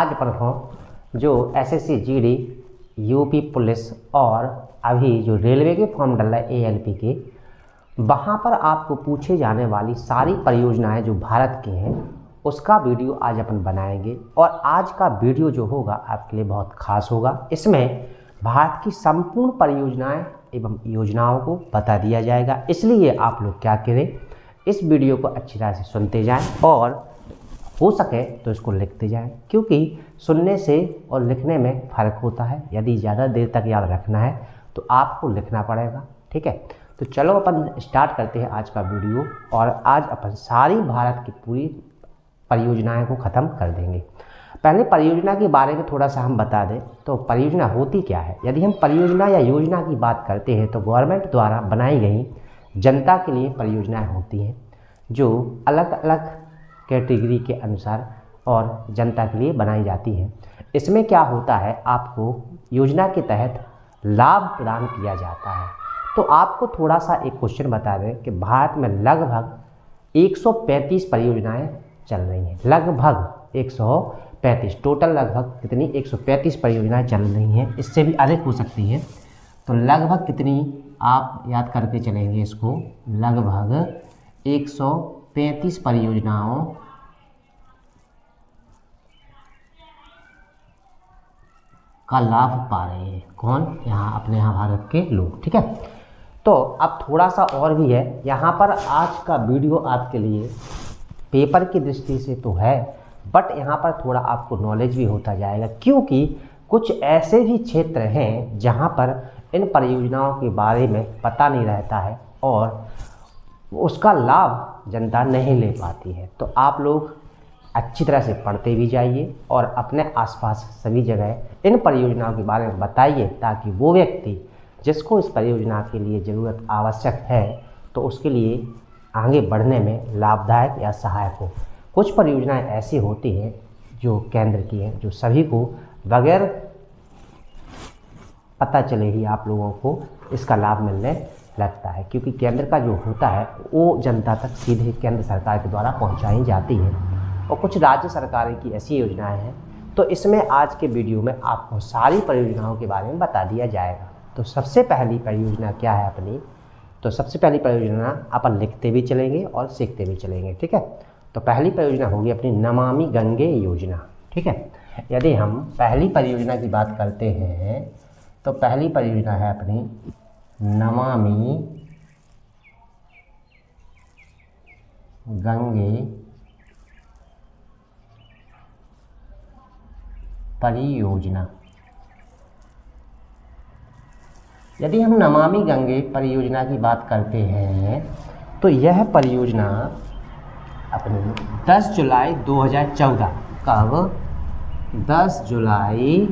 आज अपन को जो एसएससी जीडी यूपी पुलिस और अभी जो रेलवे के फॉर्म डल रहा है एएलपी के, वहाँ पर आपको पूछे जाने वाली सारी परियोजनाएं जो भारत की हैं उसका वीडियो आज अपन बनाएंगे। और आज का वीडियो जो होगा आपके लिए बहुत खास होगा। इसमें भारत की संपूर्ण परियोजनाएं एवं योजनाओं को बता दिया जाएगा। इसलिए आप लोग क्या करें, इस वीडियो को अच्छी तरह से सुनते जाएं और हो सके तो इसको लिखते जाएं, क्योंकि सुनने से और लिखने में फ़र्क होता है। यदि ज़्यादा देर तक याद रखना है तो आपको लिखना पड़ेगा, ठीक है। तो चलो अपन स्टार्ट करते हैं आज का वीडियो। और आज अपन सारी भारत की पूरी परियोजनाएं को ख़त्म कर देंगे। पहले परियोजना के बारे में थोड़ा सा हम बता दें तो परियोजना होती क्या है। यदि हम परियोजना या योजना की बात करते हैं तो गवर्नमेंट द्वारा बनाई गई जनता के लिए परियोजनाएं होती हैं, जो अलग अलग कैटेगरी के अनुसार और जनता के लिए बनाई जाती हैं। इसमें क्या होता है, आपको योजना के तहत लाभ प्रदान किया जाता है। तो आपको थोड़ा सा एक क्वेश्चन बता दें कि भारत में लगभग 135 परियोजनाएं चल रही हैं। लगभग 135, टोटल लगभग कितनी 135 परियोजनाएं चल रही हैं। इससे भी अधिक हो सकती हैं। तो लगभग कितनी आप याद करके चलेंगे इसको, लगभग 135 परियोजनाओं का लाभ पा रहे हैं। कौन? यहाँ अपने यहाँ भारत के लोग, ठीक है। तो अब थोड़ा सा और भी है यहाँ पर। आज का वीडियो आपके लिए पेपर की दृष्टि से तो है, बट यहाँ पर थोड़ा आपको नॉलेज भी होता जाएगा, क्योंकि कुछ ऐसे भी क्षेत्र हैं जहाँ पर इन परियोजनाओं के बारे में पता नहीं रहता है और उसका लाभ जनता नहीं ले पाती है। तो आप लोग अच्छी तरह से पढ़ते भी जाइए और अपने आसपास सभी जगह इन परियोजनाओं के बारे में बताइए, ताकि वो व्यक्ति जिसको इस परियोजना के लिए ज़रूरत आवश्यक है तो उसके लिए आगे बढ़ने में लाभदायक या सहायक हो। कुछ परियोजनाएं ऐसी होती हैं जो केंद्र की हैं, जो सभी को बगैर पता चले ही आप लोगों को इसका लाभ मिलने लगता है, क्योंकि केंद्र का जो होता है वो जनता तक सीधे केंद्र सरकार के द्वारा पहुंचाई जाती है। और कुछ राज्य सरकारों की ऐसी योजनाएं हैं। तो इसमें आज के वीडियो में आपको सारी परियोजनाओं के बारे में बता दिया जाएगा। तो सबसे पहली परियोजना क्या है अपनी, तो सबसे पहली परियोजना अपन लिखते भी चलेंगे और सीखते भी चलेंगे, ठीक है। तो पहली परियोजना होगी अपनी नमामि गंगे योजना, ठीक है। यदि हम पहली परियोजना की बात करते हैं तो पहली परियोजना है अपनी नमामि गंगे परियोजना। यदि हम नमामि गंगे परियोजना की बात करते हैं तो यह परियोजना अपनी 10 जुलाई 2014, कब? 10 जुलाई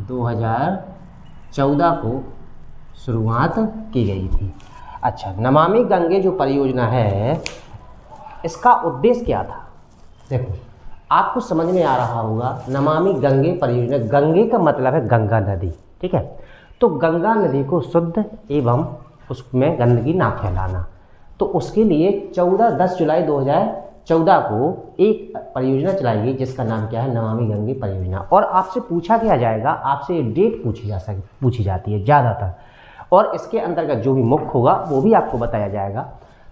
2014 को शुरुआत की गई थी। अच्छा, नमामि गंगे जो परियोजना है इसका उद्देश्य क्या था? देखो, आपको समझ में आ रहा होगा नमामि गंगे परियोजना। गंगे का मतलब है गंगा नदी, ठीक है। तो गंगा नदी को शुद्ध एवं उसमें गंदगी ना फैलाना, तो उसके लिए 10 जुलाई 2014 को एक परियोजना चलाई गई जिसका नाम क्या है, नमामि गंगे परियोजना। और आपसे पूछा क्या जाएगा, आपसे डेट पूछी जाती है ज़्यादातर, और इसके अंतर्गत जो भी मुख्य होगा वो भी आपको बताया जाएगा।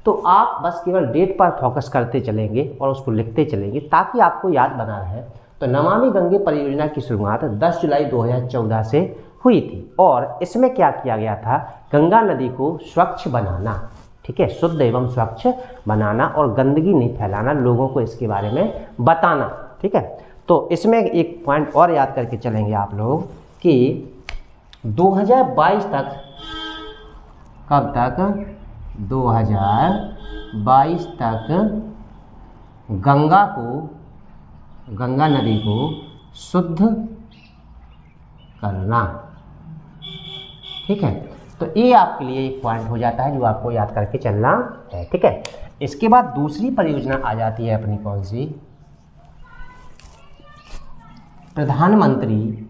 तो आप बस केवल डेट पर फोकस करते चलेंगे और उसको लिखते चलेंगे ताकि आपको याद बना रहे। तो नमामि गंगे परियोजना की शुरुआत 10 जुलाई 2014 से हुई थी। और इसमें क्या किया गया था, गंगा नदी को स्वच्छ बनाना, ठीक है, शुद्ध एवं स्वच्छ बनाना और गंदगी नहीं फैलाना, लोगों को इसके बारे में बताना, ठीक है। तो इसमें एक पॉइंट और याद करके चलेंगे आप लोग कि 2022 तक, कब तक? 2022 तक गंगा नदी को शुद्ध करना, ठीक है। तो ये आपके लिए एक पॉइंट हो जाता है जो आपको याद करके चलना है, ठीक है। इसके बाद दूसरी परियोजना आ जाती है अपनी, कौन सी? प्रधानमंत्री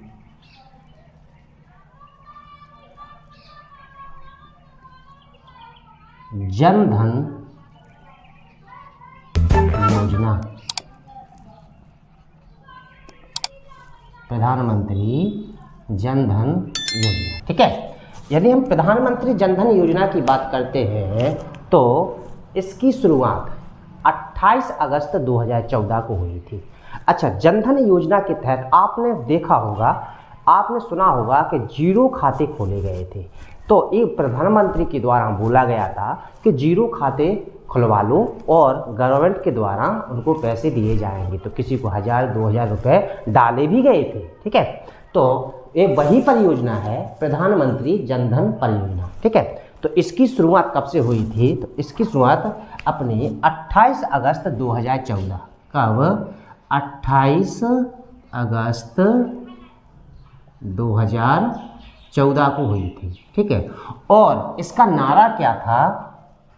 जन धन योजना, प्रधानमंत्री जन धन योजना। ठीक है, यदि हम प्रधानमंत्री जन धन योजना की बात करते हैं तो इसकी शुरुआत 28 अगस्त 2014 को हुई थी। अच्छा, जन धन योजना के तहत आपने देखा होगा, आपने सुना होगा कि जीरो खाते खोले गए थे। तो ये प्रधानमंत्री के द्वारा बोला गया था कि जीरो खाते खुलवा लो और गवर्नमेंट के द्वारा उनको पैसे दिए जाएंगे। तो किसी को 1000-2000 रुपये डाले भी गए थे। ठीक है, तो ये वही परियोजना है प्रधानमंत्री जन धन परियोजना। ठीक है, तो इसकी शुरुआत कब से हुई थी? तो इसकी शुरुआत अपनी 28 अगस्त 2014, कब? 28 अगस्त 2014 को हुई थी। ठीक है, और इसका नारा क्या था?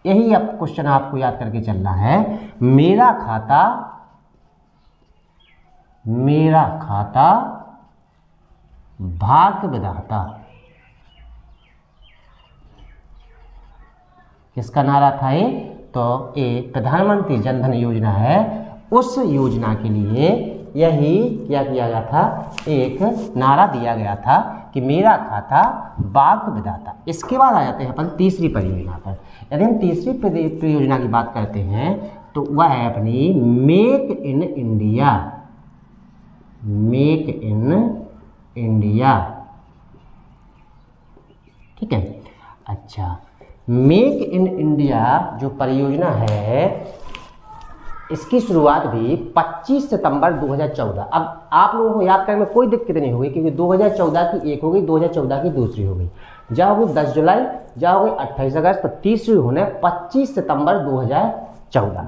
यही अब क्वेश्चन आपको याद करके चलना है। मेरा खाता भाग्य विधाता। किसका नारा था ये? तो ये प्रधानमंत्री जन धन योजना है। उस योजना के लिए यही क्या किया गया था? एक नारा दिया गया था कि मेरा खाता भाग्य विधाता। इसके बाद आ जाते हैं अपन तीसरी परियोजना पर। यदि हम तीसरी परियोजना की बात करते हैं तो वह है अपनी make in India. Make in India. ठीक है, अच्छा, मेक इन इंडिया जो परियोजना है इसकी शुरुआत भी 25 सितंबर 2014। अब आप लोगों को याद करने में कोई दिक्कत नहीं होगी क्योंकि 2014 की एक हो गई, 2014 की दूसरी हो गई। जहाँ होगी 10 जुलाई, जहाँ होगी 28 अगस्त, तो तीसरी होने 25 सितंबर 2014।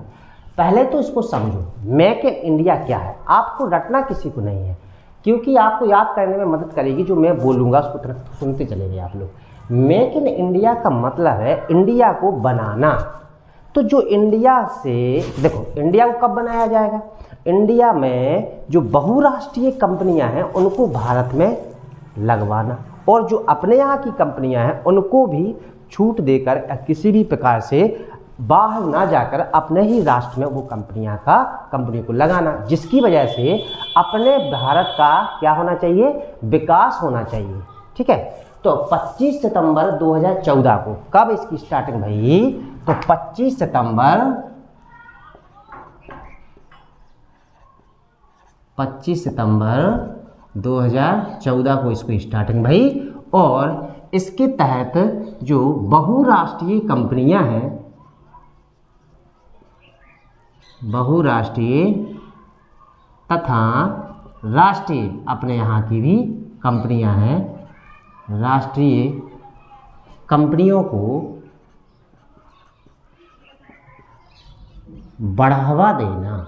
पहले तो इसको समझो, मेक इन इंडिया क्या है। आपको रटना किसी को नहीं है क्योंकि आपको याद करने में मदद करेगी जो मैं बोलूँगा, उसको तरफ सुनते चलेंगे आप लोग। मेक इन इंडिया का मतलब है इंडिया को बनाना। तो जो इंडिया से देखो, इंडिया को कब बनाया जाएगा? इंडिया में जो बहुराष्ट्रीय कंपनियां हैं उनको भारत में लगवाना, और जो अपने यहाँ की कंपनियां हैं उनको भी छूट देकर किसी भी प्रकार से बाहर ना जाकर अपने ही राष्ट्र में वो कंपनी को लगाना, जिसकी वजह से अपने भारत का क्या होना चाहिए? विकास होना चाहिए। ठीक है, तो 25 सितंबर 2014 को कब इसकी स्टार्टिंग भई? तो 25 सितंबर 2014 को इसको स्टार्टिंग भई, और इसके तहत जो बहुराष्ट्रीय कंपनियां हैं, बहुराष्ट्रीय तथा राष्ट्रीय अपने यहाँ की भी कंपनियां हैं, राष्ट्रीय कंपनियों को बढ़ावा देना।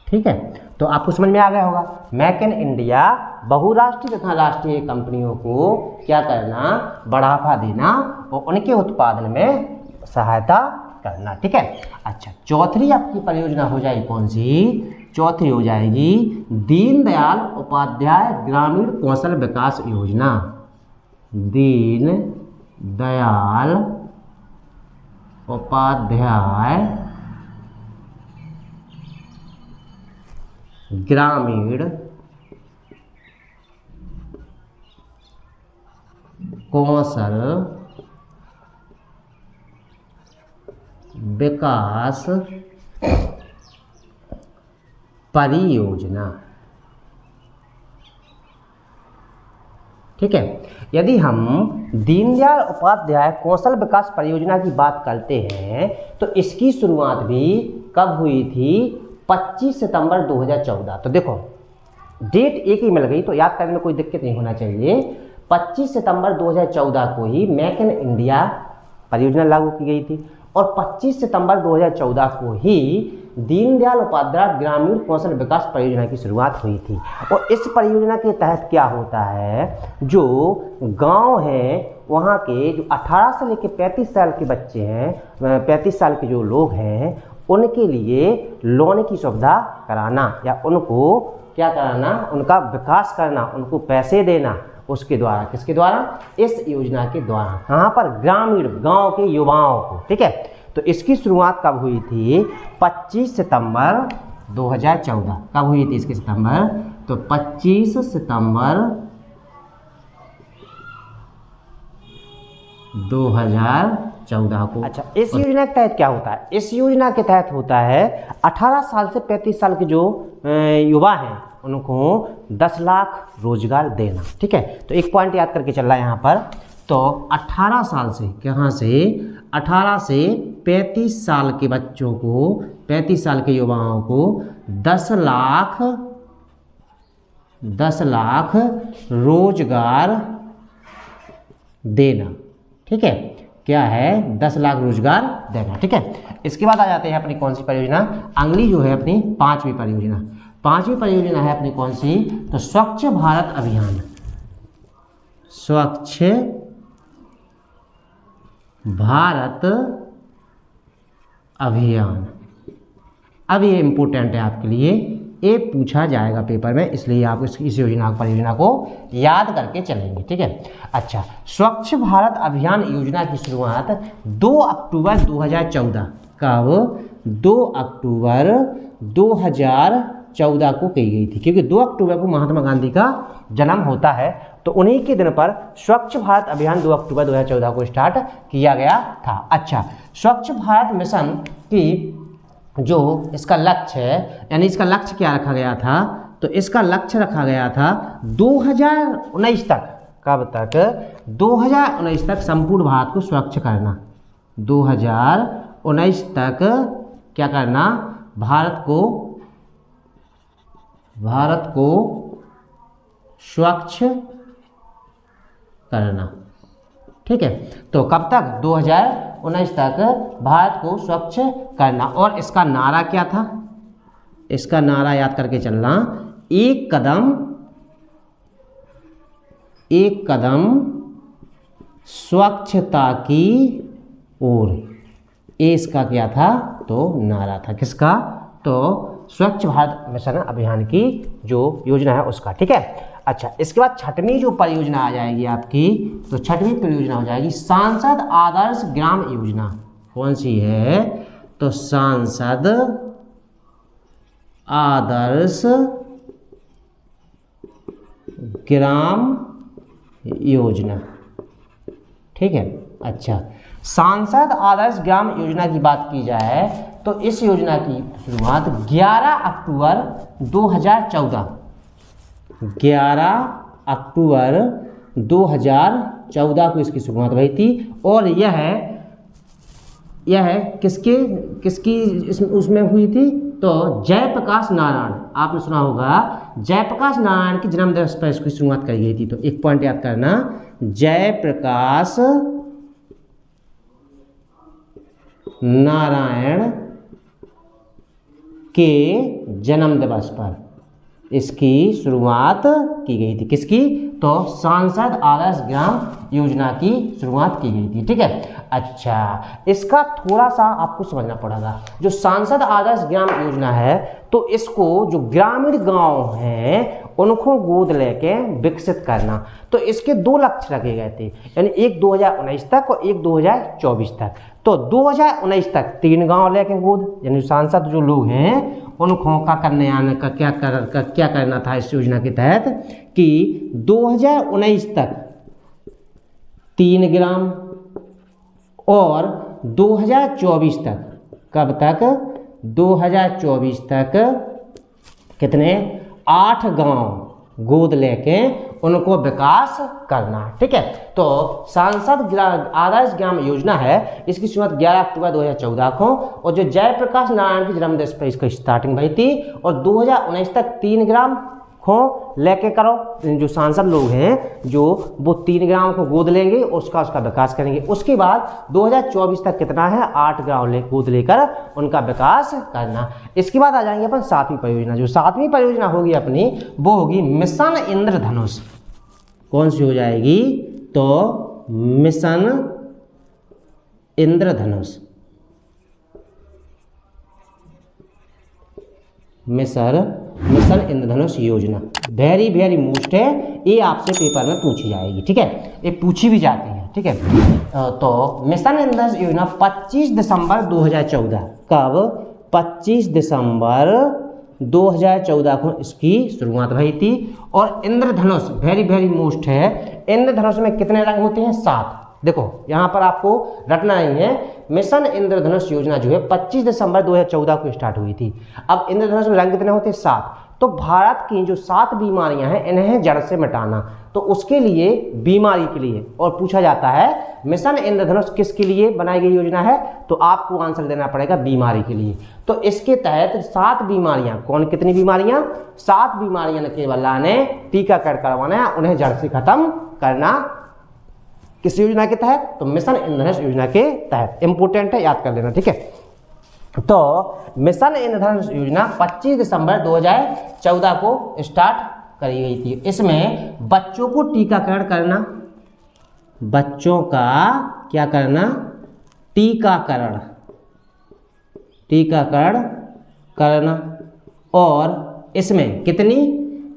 ठीक है, तो आपको समझ में आ गया होगा। मेक इन इंडिया बहुराष्ट्रीय तथा राष्ट्रीय कंपनियों को क्या करना? बढ़ावा देना और उनके उत्पादन में सहायता करना। ठीक है, अच्छा, चौथी आपकी परियोजना हो जाएगी कौन सी? चौथी हो जाएगी दीनदयाल उपाध्याय ग्रामीण कौशल विकास योजना। दीनदयाल उपाध्याय ग्रामीण कौशल विकास परियोजना। ठीक है, यदि हम दीनदयाल उपाध्याय कौशल विकास परियोजना की बात करते हैं तो इसकी शुरुआत भी कब हुई थी? 25 सितंबर 2014। तो देखो डेट एक ही मिल गई तो याद करने में कोई दिक्कत नहीं होना चाहिए। 25 सितंबर 2014 को ही मेक इन इंडिया परियोजना लागू की गई थी और 25 सितंबर 2014 को ही दीनदयाल उपाध्याय ग्रामीण कौशल विकास परियोजना की शुरुआत हुई थी। और इस परियोजना के तहत क्या होता है? जो गांव हैं वहाँ के जो 18 से लेकर 35 साल के बच्चे हैं, 35 साल के जो लोग हैं, उनके लिए लोन की सुविधा कराना या उनको क्या कराना? उनका विकास करना, उनको पैसे देना। उसके द्वारा, किसके द्वारा? इस योजना के द्वारा। कहाँ पर? ग्रामीण गांव के युवाओं को। ठीक है, तो इसकी शुरुआत कब हुई थी? 25 सितंबर 2014 कब हुई थी? 21 सितंबर। तो 25 सितंबर 2014 को। अच्छा, इस योजना के तहत क्या होता है? इस योजना के तहत होता है 18 साल से 35 साल के जो युवा हैं उनको 10 लाख रोजगार देना। ठीक है, तो एक पॉइंट याद करके चल रहा है यहाँ पर। तो 18 साल से, कहाँ से? 18 से 35 साल के बच्चों को, 35 साल के युवाओं को 10 लाख रोजगार देना। ठीक है, क्या है? 10 लाख रोजगार देना। ठीक है, इसके बाद आ जाते हैं अपनी कौन सी परियोजना? अगली जो है अपनी 5वीं परियोजना। 5वीं परियोजना है अपनी कौन सी? तो स्वच्छ भारत अभियान। स्वच्छ भारत अभियान। अब ये इंपॉर्टेंट है आपके लिए, ये पूछा जाएगा पेपर में, इसलिए आप इस योजना परियोजना को याद करके चलेंगे। ठीक है, अच्छा, स्वच्छ भारत अभियान योजना की शुरुआत 2 अक्टूबर 2014 कब? 2 अक्टूबर 2014 को की गई थी, क्योंकि 2 अक्टूबर को महात्मा गांधी का जन्म होता है, तो उन्हीं के दिन पर स्वच्छ भारत अभियान 2 अक्टूबर 2014 को स्टार्ट किया गया था। अच्छा, स्वच्छ भारत मिशन की जो इसका लक्ष्य है, यानी इसका लक्ष्य क्या रखा गया था? तो इसका लक्ष्य रखा गया था 2019 तक। कब तक? 2019 तक संपूर्ण भारत को स्वच्छ करना। 2019 तक क्या करना? भारत को स्वच्छ करना। ठीक है, तो कब तक? 2019 तक भारत को स्वच्छ करना। और इसका नारा क्या था? इसका नारा याद करके चलना, एक कदम स्वच्छता की ओर। ये इसका क्या था? तो नारा था। किसका? तो स्वच्छ भारत मिशन अभियान की जो योजना है उसका। ठीक है, अच्छा, इसके बाद 6वीं जो परियोजना आ जाएगी आपकी, तो 6वीं परियोजना हो जाएगी सांसद आदर्श ग्राम योजना। कौन सी है? तो सांसद आदर्श ग्राम योजना। ठीक है, अच्छा, सांसद आदर्श ग्राम योजना की बात की जाए तो इस योजना की शुरुआत 11 अक्टूबर 2014 को इसकी शुरुआत हुई थी। और यह किसकी उसमें हुई थी? तो जयप्रकाश नारायण, आपने सुना होगा, जयप्रकाश नारायण की जन्मदिवस पर इसकी शुरुआत करी गई थी। तो एक पॉइंट याद करना, जयप्रकाश नारायण के जन्मदिवस पर इसकी शुरुआत की गई थी। किसकी? तो सांसद आदर्श ग्राम योजना की शुरुआत की गई थी। ठीक है, अच्छा, इसका थोड़ा सा आपको समझना पड़ेगा। जो सांसद आदर्श ग्राम योजना है, तो इसको जो ग्रामीण गांव हैं उनको गोद लेके विकसित करना। तो इसके 2 लक्ष्य रखे गए थे, यानी एक 2019 तक और एक 2024 तक। तो 2019 तक 3 गांव लेके गोद, यानी सांसद जो लोग हैं उनको का करने आने का क्या करना था इस योजना के तहत कि 2019 तक 3 ग्राम और 2024 तक, कब तक? 2024 तक कितने? 8 गांव गोद लेके उनको विकास करना। ठीक है, तो सांसद आदर्श ग्राम योजना है, इसकी शुरुआत 11 अक्टूबर 2014 को, और जो जयप्रकाश नारायण की जन्मदिवस पर इसकी स्टार्टिंग हुई थी। और 2019 तक 3 ग्राम को लेके करो, जो सांसद लोग हैं जो वो 3 गांव को गोद लेंगे, उसका विकास करेंगे। उसके बाद 2024 तक कितना है? 8 गांव गोद लेकर उनका विकास करना। इसके बाद आ जाएंगे अपन 7वीं परियोजना। जो 7वीं परियोजना होगी अपनी, वो होगी मिशन इंद्रधनुष। कौन सी हो जाएगी? तो मिशन इंद्रधनुष। मिशन इंद्रधनुष योजना वेरी मोस्ट है, ये आपसे पेपर में पूछी जाएगी। ठीक है, ये पूछी भी जाती है। ठीक है, तो मिशन इंद्रधनुष योजना 25 दिसंबर 2014, कब? 25 दिसंबर 2014 को इसकी शुरुआत भई थी। और इंद्रधनुष वेरी वेरी मोस्ट है, इंद्रधनुष में कितने रंग होते हैं? 7। देखो यहाँ पर आपको रटना नहीं है, मिशन इंद्रधनुष योजना जो है 25 दिसंबर 2014 को स्टार्ट हुई थी। अब इंद्रधनुष में रंग कितने होते हैं? 7। तो भारत की जो 7 बीमारियां हैं इन्हें जड़ से मिटाना, तो उसके लिए बीमारी के लिए, और पूछा जाता है मिशन इंद्रधनुष किसके लिए बनाई गई योजना है, तो आपको आंसर देना पड़ेगा बीमारी के लिए। तो इसके तहत 7 बीमारियां, कौन कितनी बीमारियां? 7 बीमारियां न केवल लाने, टीकाकरण करवाना है, उन्हें जड़ से खत्म करना। किस योजना के तहत? तो मिशन इंद्रधनुष योजना के तहत। इंपोर्टेंट है, याद कर लेना, ठीक है। तो मिशन इंद्रधनुष योजना 25 दिसंबर 2014 को स्टार्ट करी गई थी। इसमें बच्चों को टीकाकरण करना, बच्चों का क्या करना? टीकाकरण करना। और इसमें कितनी?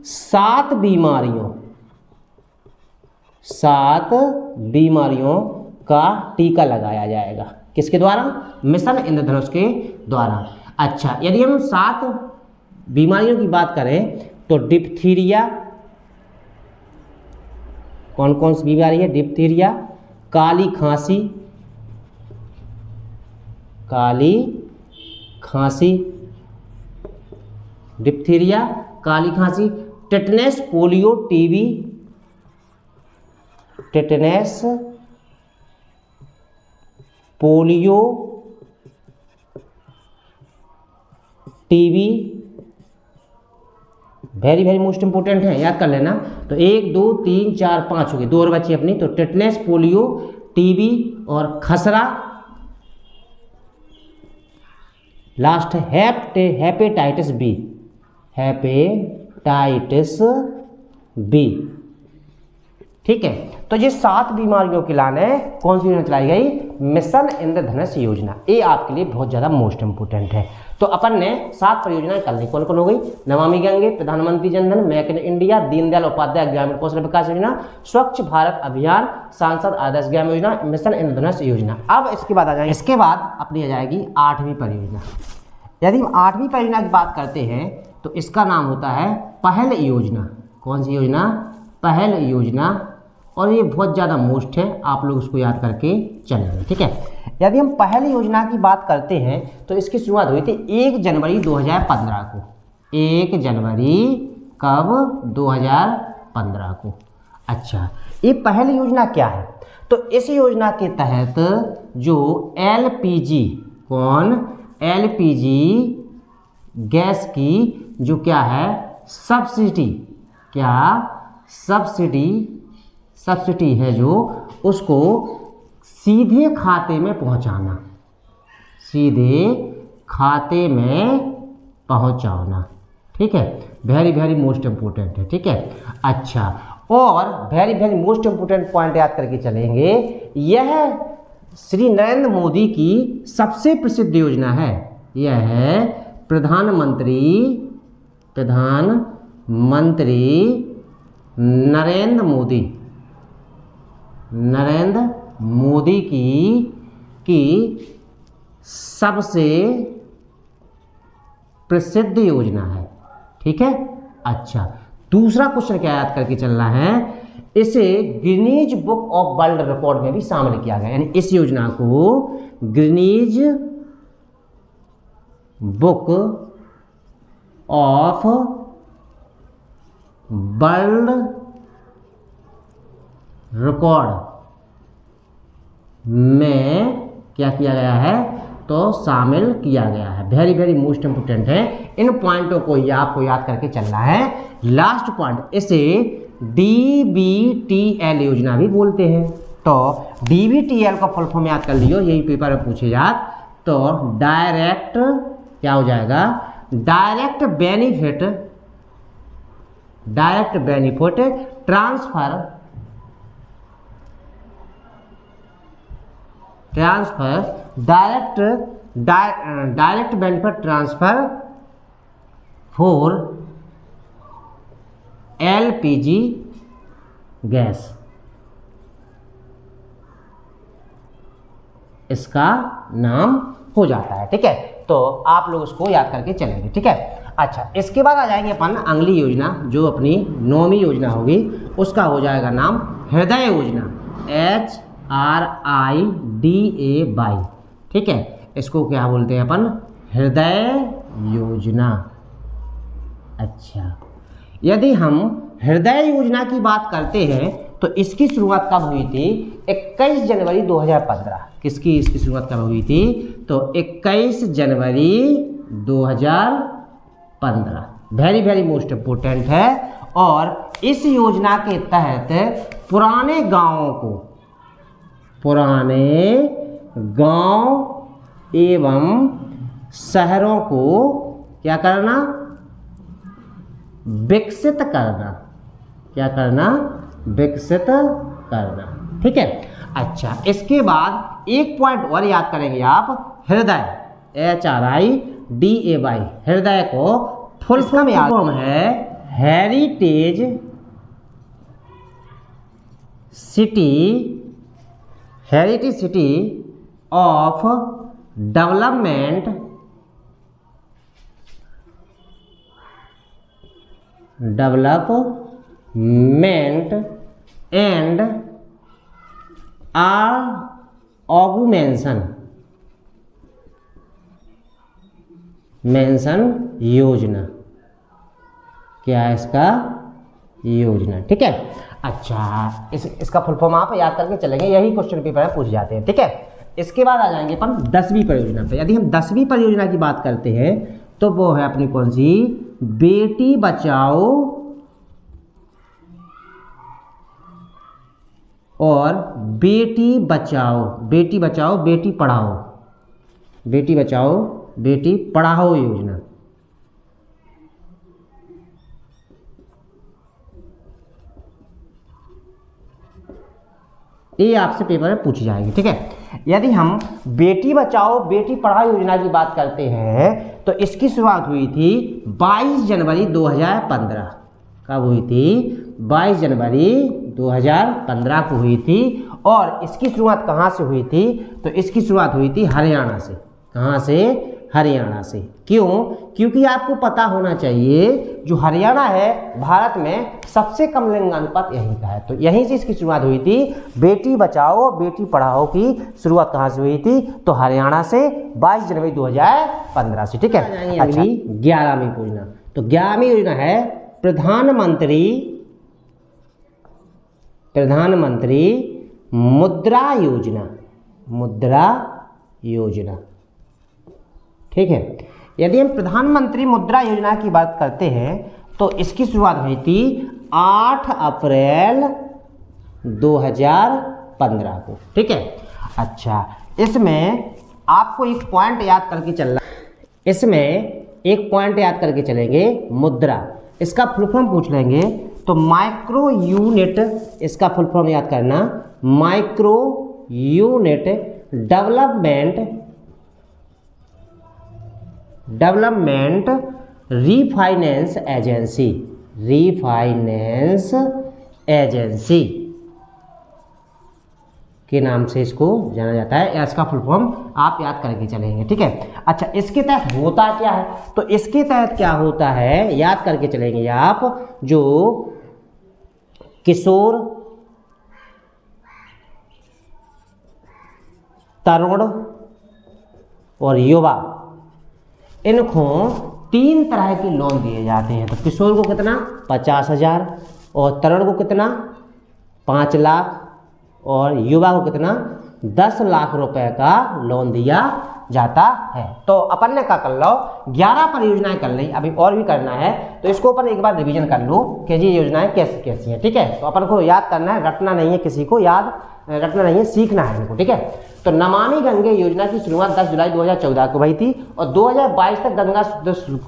7 बीमारियों का टीका लगाया जाएगा। किसके द्वारा? मिशन इंद्रधनुष के द्वारा। अच्छा, यदि हम 7 बीमारियों की बात करें तो डिप्थीरिया, कौन कौन सी बीमारी है? डिप्थीरिया, काली खांसी, डिप्थीरिया, काली खांसी, tetanus, polio, TB, tetanus, polio, TB, very very most important है, याद कर लेना। तो 1 2 3 4 5 हो गए, 2 और बच्चे अपनी। तो टेटनस, पोलियो, टीबी और खसरा। लास्ट है हेपेटाइटिस बी, ठीक है। तो ये 7 बीमारियों के लाने कौन सी योजना चलाई गई? मिशन इंद्रधनुष योजना। ये आपके लिए बहुत ज़्यादा मोस्ट इंपोर्टेंट है। तो अपन ने 7 परियोजनाएं कर ली। कौन कौन हो गई? नमामि गंगे, प्रधानमंत्री जन धन, make in India, Deendayal Upadhyay ग्रामीण कौशल विकास योजना, स्वच्छ भारत अभियान, सांसद आदर्श ग्राम योजना, मिशन इंद्रधनुष योजना। अब इसके बाद आ जाएगी, इसके बाद अपनी आ जाएगी 8वीं परियोजना। यदि हम 8वीं परियोजना की बात करते हैं तो इसका नाम होता है पहल योजना। कौन सी योजना? पहल योजना। और ये बहुत ज़्यादा मोस्ट है, आप लोग उसको याद करके चलेंगे, ठीक है। यदि हम पहल योजना की बात करते हैं तो इसकी शुरुआत हुई थी 1 जनवरी 2015 को। 1 जनवरी कब? 2015 को। अच्छा, ये पहल योजना क्या है? तो इस योजना के तहत जो एलपीजी, कौन? एलपीजी गैस की जो क्या है? सब्सिडी, क्या? सब्सिडी है जो, उसको सीधे खाते में पहुंचाना, ठीक है। वेरी वेरी मोस्ट इंपोर्टेंट है, ठीक है। अच्छा, और very very most important point याद करके चलेंगे, यह श्री नरेंद्र मोदी की सबसे प्रसिद्ध योजना है। यह है प्रधानमंत्री नरेंद्र मोदी की सबसे प्रसिद्ध योजना है, ठीक है। अच्छा, दूसरा क्वेश्चन क्या याद करके चलना है, इसे Guinness book of world record में भी शामिल किया गया, यानी इस योजना को Guinness book of world record में क्या किया गया है? तो शामिल किया गया है। वेरी वेरी मोस्ट इंपोर्टेंट है, इन पॉइंटों को आपको याद करके चलना है। लास्ट पॉइंट, इसे DBTL योजना भी बोलते हैं। तो DBTL का फुल फॉर्म याद कर लियो, यही पेपर में पूछे याद। तो डायरेक्ट क्या हो जाएगा? Direct benefit transfer direct benefit transfer for LPG gas, इसका नाम हो जाता है, ठीक है। तो आप लोग उसको याद करके चलेंगे, ठीक है। अच्छा, इसके बाद आ जाएंगे अपन अगली योजना, जो अपनी 9वीं योजना होगी, उसका हो जाएगा नाम हृदय योजना, HRIDAY, ठीक है। इसको क्या बोलते हैं अपन, हृदय योजना। अच्छा, यदि हम हृदय योजना की बात करते हैं तो इसकी शुरुआत कब हुई थी, 21 जनवरी 2015। इसकी शुरुआत कब हुई थी, तो 21 जनवरी 2015, वेरी वेरी मोस्ट इम्पोर्टेंट है। और इस योजना के तहत पुराने गांव एवं शहरों को क्या करना, विकसित करना, क्या करना, विकसित करना, ठीक है। अच्छा, इसके बाद एक पॉइंट और याद करेंगे आप, हृदय, HRIDAY, हृदय को फुल फॉर्म याद है heritage city of development and augmentation योजना, क्या है इसका, योजना, ठीक है। अच्छा, इसका फुल फॉर्म आप याद करके चलेंगे, यही क्वेश्चन पेपर में पूछ जाते हैं, ठीक है। इसके बाद आ जाएंगे अपन 10वीं परियोजना पे। यदि हम 10वीं परियोजना की बात करते हैं तो वो है अपनी कौन सी, बेटी बचाओ और बेटी पढ़ाओ योजना। ये आपसे पेपर में पूछी जाएगी, ठीक है। यदि हम बेटी बचाओ बेटी पढ़ाओ योजना की बात करते हैं तो इसकी शुरुआत हुई थी 22 जनवरी 2015। कब हुई थी, 22 जनवरी 2015 को हुई थी। और इसकी शुरुआत कहाँ से हुई थी, तो इसकी शुरुआत हुई थी हरियाणा से। कहाँ से, हरियाणा से। क्यों, क्योंकि आपको पता होना चाहिए जो हरियाणा है भारत में सबसे कम लिंगानुपात यहीं का है, तो यहीं से इसकी शुरुआत हुई थी। बेटी बचाओ बेटी पढ़ाओ की शुरुआत कहाँ से हुई थी, तो हरियाणा से 22 जनवरी 2015 से, ठीक है। अच्छा, 11वीं योजना, तो 11वीं योजना है प्रधानमंत्री मुद्रा योजना, ठीक है। यदि हम प्रधानमंत्री मुद्रा योजना की बात करते हैं तो इसकी शुरुआत हुई थी 8 अप्रैल 2015 को, ठीक है। अच्छा, इसमें आपको एक पॉइंट याद करके चलना, चलेंगे मुद्रा, इसका फुल फॉर्म पूछ लेंगे तो माइक्रो यूनिट, इसका फुल फॉर्म याद करना, micro unit development refinance agency के नाम से इसको जाना जाता है, या इसका फुल फॉर्म आप याद करके चलेंगे, ठीक है। अच्छा, इसके तहत होता क्या है, तो इसके तहत क्या होता है याद करके चलेंगे आप, जो किशोर, तरुण और युवा, इनको 3 तरह के लोन दिए जाते हैं। तो किशोर को कितना, 50,000, और तरुण को कितना, 5 लाख, और युवा को कितना, 10 लाख रुपए का लोन दिया जाता है। तो अपन ने क्या कर लो, 11 परियोजनाएं कर ली, अभी और भी करना है, तो इसको अपन एक बार रिवीजन कर लो कि ये योजनाएं कैसी कैसी हैं, ठीक है। तो अपन को याद करना है, रटना नहीं है, किसी को याद रटना नहीं है, सीखना है इनको, ठीक है। तो नमामि गंगे योजना की शुरुआत 10 जुलाई 2014 को हुई थी और 2022 तक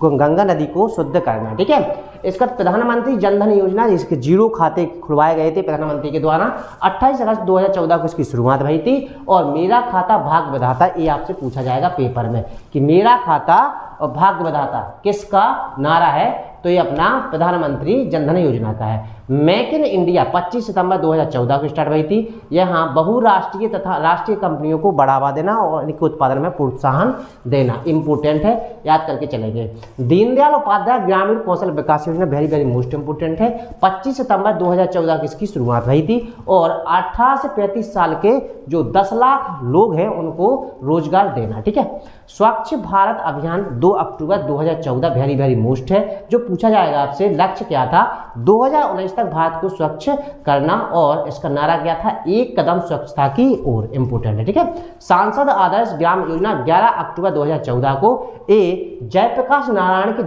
गंगा नदी को शुद्ध करना, ठीक है। इसका प्रधानमंत्री जनधन योजना, जिसके 0 खाते खुलवाए गए थे प्रधानमंत्री के द्वारा, 28 अगस्त 2014 को इसकी शुरुआत हुई थी। और मेरा खाता भाग्य विधाता, ये आपसे पूछा जाएगा पेपर में कि मेरा खाता और भाग्य विधाता किसका नारा है, तो ये अपना प्रधानमंत्री जनधन योजना का है। मेक इन इंडिया 25 सितंबर 2014 को स्टार्ट हुई थी। यहाँ बहुराष्ट्रीय तथा राष्ट्रीय कंपनियों को बढ़ावा देना और इनके उत्पादन में प्रोत्साहन देना इंपोर्टेंट है, याद करके चलेंगे। दीनदयाल उपाध्याय ग्रामीण कौशल विकास योजना वेरी वेरी मोस्ट इंपोर्टेंट है। 25 सितंबर 2014 की इसकी शुरुआत हुई थी और 18 से 35 साल के जो 10 लाख लोग हैं उनको रोजगार देना, ठीक है। स्वच्छ भारत अभियान 2 अक्टूबर 2014 वेरी वेरी मोस्ट है, जो पूछा जाएगा आपसे लक्ष्य क्या था 2019 तक भारत को स्वच्छ करना और इसका नारा क्या था, एक कदम स्वच्छता की ओर, इंपोर्टेंट है, ठीक है। सांसद आदर्श ग्राम योजना 11 अक्टूबर 2014 को जयप्रकाश नारायण के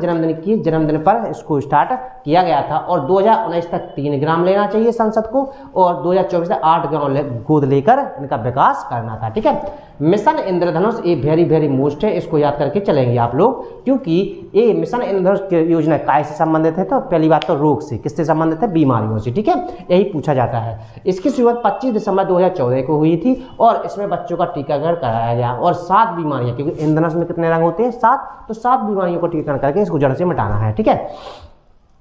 जन्मदिन पर इसको स्टार्ट किया गया था और 2019 तक 3 ग्राम लेना चाहिए संसद को और 2024 तक 8 ग्राम गोद लेकर इनका विकास करना था, ठीक है। मिशन इंद्रधनुष ये वेरी वेरी मोस्ट है, इसको याद करके चलेंगे आप लोग, क्योंकि ये मिशन इंद्रधनुष योजना काय से संबंधित है, तो पहली बात तो रोग से, किससे संबंधित है, बीमारियों से, ठीक है, यही पूछा जाता है। इसकी शुरुआत 25 दिसंबर 2014 को हुई थी और इसमें बच्चों का टीकाकरण कराया गया और 7 बीमारियां, क्योंकि इंद्रधनुष में कितने रंग होते हैं, 7, तो 7 बीमारियों को टीकाकरण करके इसको जड़ से मिटाना है, ठीक है।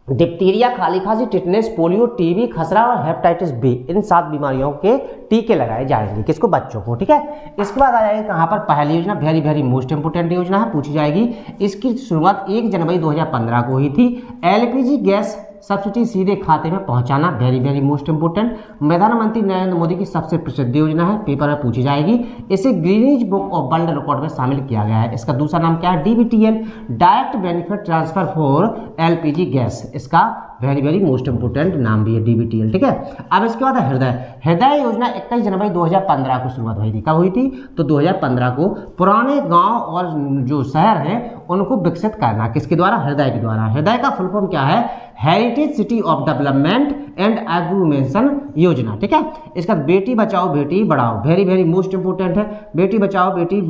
डिप्टीरिया, खाली खांसी, टिटनेस, पोलियो, टीबी, खसरा और हेपेटाइटिस बी, इन 7 बीमारियों के टीके लगाए जाएंगे, किसको, बच्चों को, ठीक है। इसके बाद आ जाएगी कहाँ पर, पहली योजना वेरी वेरी मोस्ट इंपोर्टेंट योजना है, पूछी जाएगी। इसकी शुरुआत 1 जनवरी 2015 को हुई थी। एलपीजी गैस सब्सिडी सीधे खाते में पहुंचाना वेरी वेरी मोस्ट इंपोर्टेंट, प्रधानमंत्री नरेंद्र मोदी की सबसे प्रसिद्ध योजना है, पेपर में पूछी जाएगी। इसे Greenidge book of world record में शामिल किया गया है। इसका दूसरा नाम क्या है, DBTL, direct benefit transfer for LPG gas, इसका वेरी वेरी मोस्ट इंपोर्टेंट नाम भी है, डीबीटीएल, ठीक है। अब इसके बाद हृदय योजना 21 जनवरी 2015 को शुरुआत हुई थी। कब हुई थी, तो 2015 को। पुराने गांव और जो शहर हैं उनको विकसित करना, किसके द्वारा, हृदय के द्वारा। हृदय का फुल फॉर्म क्या है, heritage city of development and augmentation योजना, ठीक है। इसका बेटी बचाओ बेटी बढ़ाओ, वेरी वेरी मोस्ट इंपोर्टेंट है, बेटी बचाओ बेटी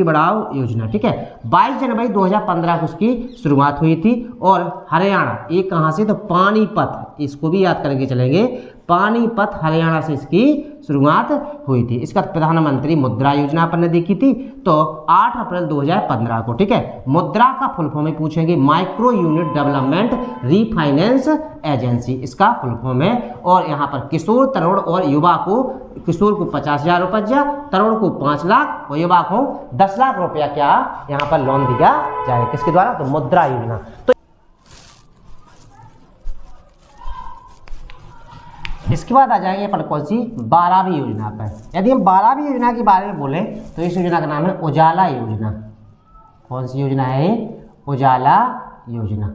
बढ़ाओ योजना, ठीक है। 22 जनवरी 2015 को उसकी शुरुआत हुई थी और हरियाणा, ये कहाँ से, तो पानीपत, इसको भी याद करके चलेंगे, पानीपत हरियाणा से इसकी शुरुआत हुई थी। इसका प्रधानमंत्री मुद्रा योजना अपन ने देखी थी, तो 8 अप्रैल 2015 को, ठीक है। मुद्रा का फुल फॉर्म में पूछेंगे, micro unit development refinance agency, इसका फुल फॉर्म है। और यहाँ पर किशोर, तरुण और युवा को, किशोर को 50,000 रुपया, तरुण को 5 लाख और युवा को 10 लाख रुपया क्या यहाँ पर लोन दिया जाए, किसके द्वारा, तो मुद्रा योजना। तो इसके बाद आ जाएंगे अपन कौन सी, 12वीं योजना पर। यदि हम 12वीं योजना के बारे में बोले तो इस योजना का नाम है उजाला योजना। कौन सी योजना है, उजाला योजना,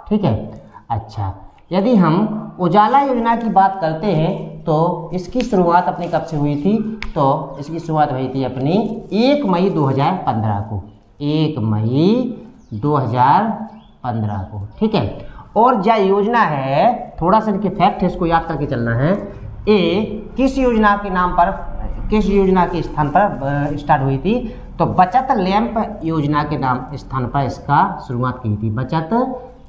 ठीक है। अच्छा, यदि हम उजाला योजना की बात करते हैं तो इसकी शुरुआत अपनी कब से हुई थी, तो इसकी शुरुआत हुई थी अपनी 1 मई 2015 को, 1 मई 2015 को, ठीक है। और जो योजना है, थोड़ा सा इनके फैक्ट है, इसको याद करके चलना है। ये किस योजना के नाम पर, किस योजना के स्थान पर स्टार्ट हुई थी, तो बचत लैंप योजना के नाम स्थान पर इसका शुरुआत की थी। बचत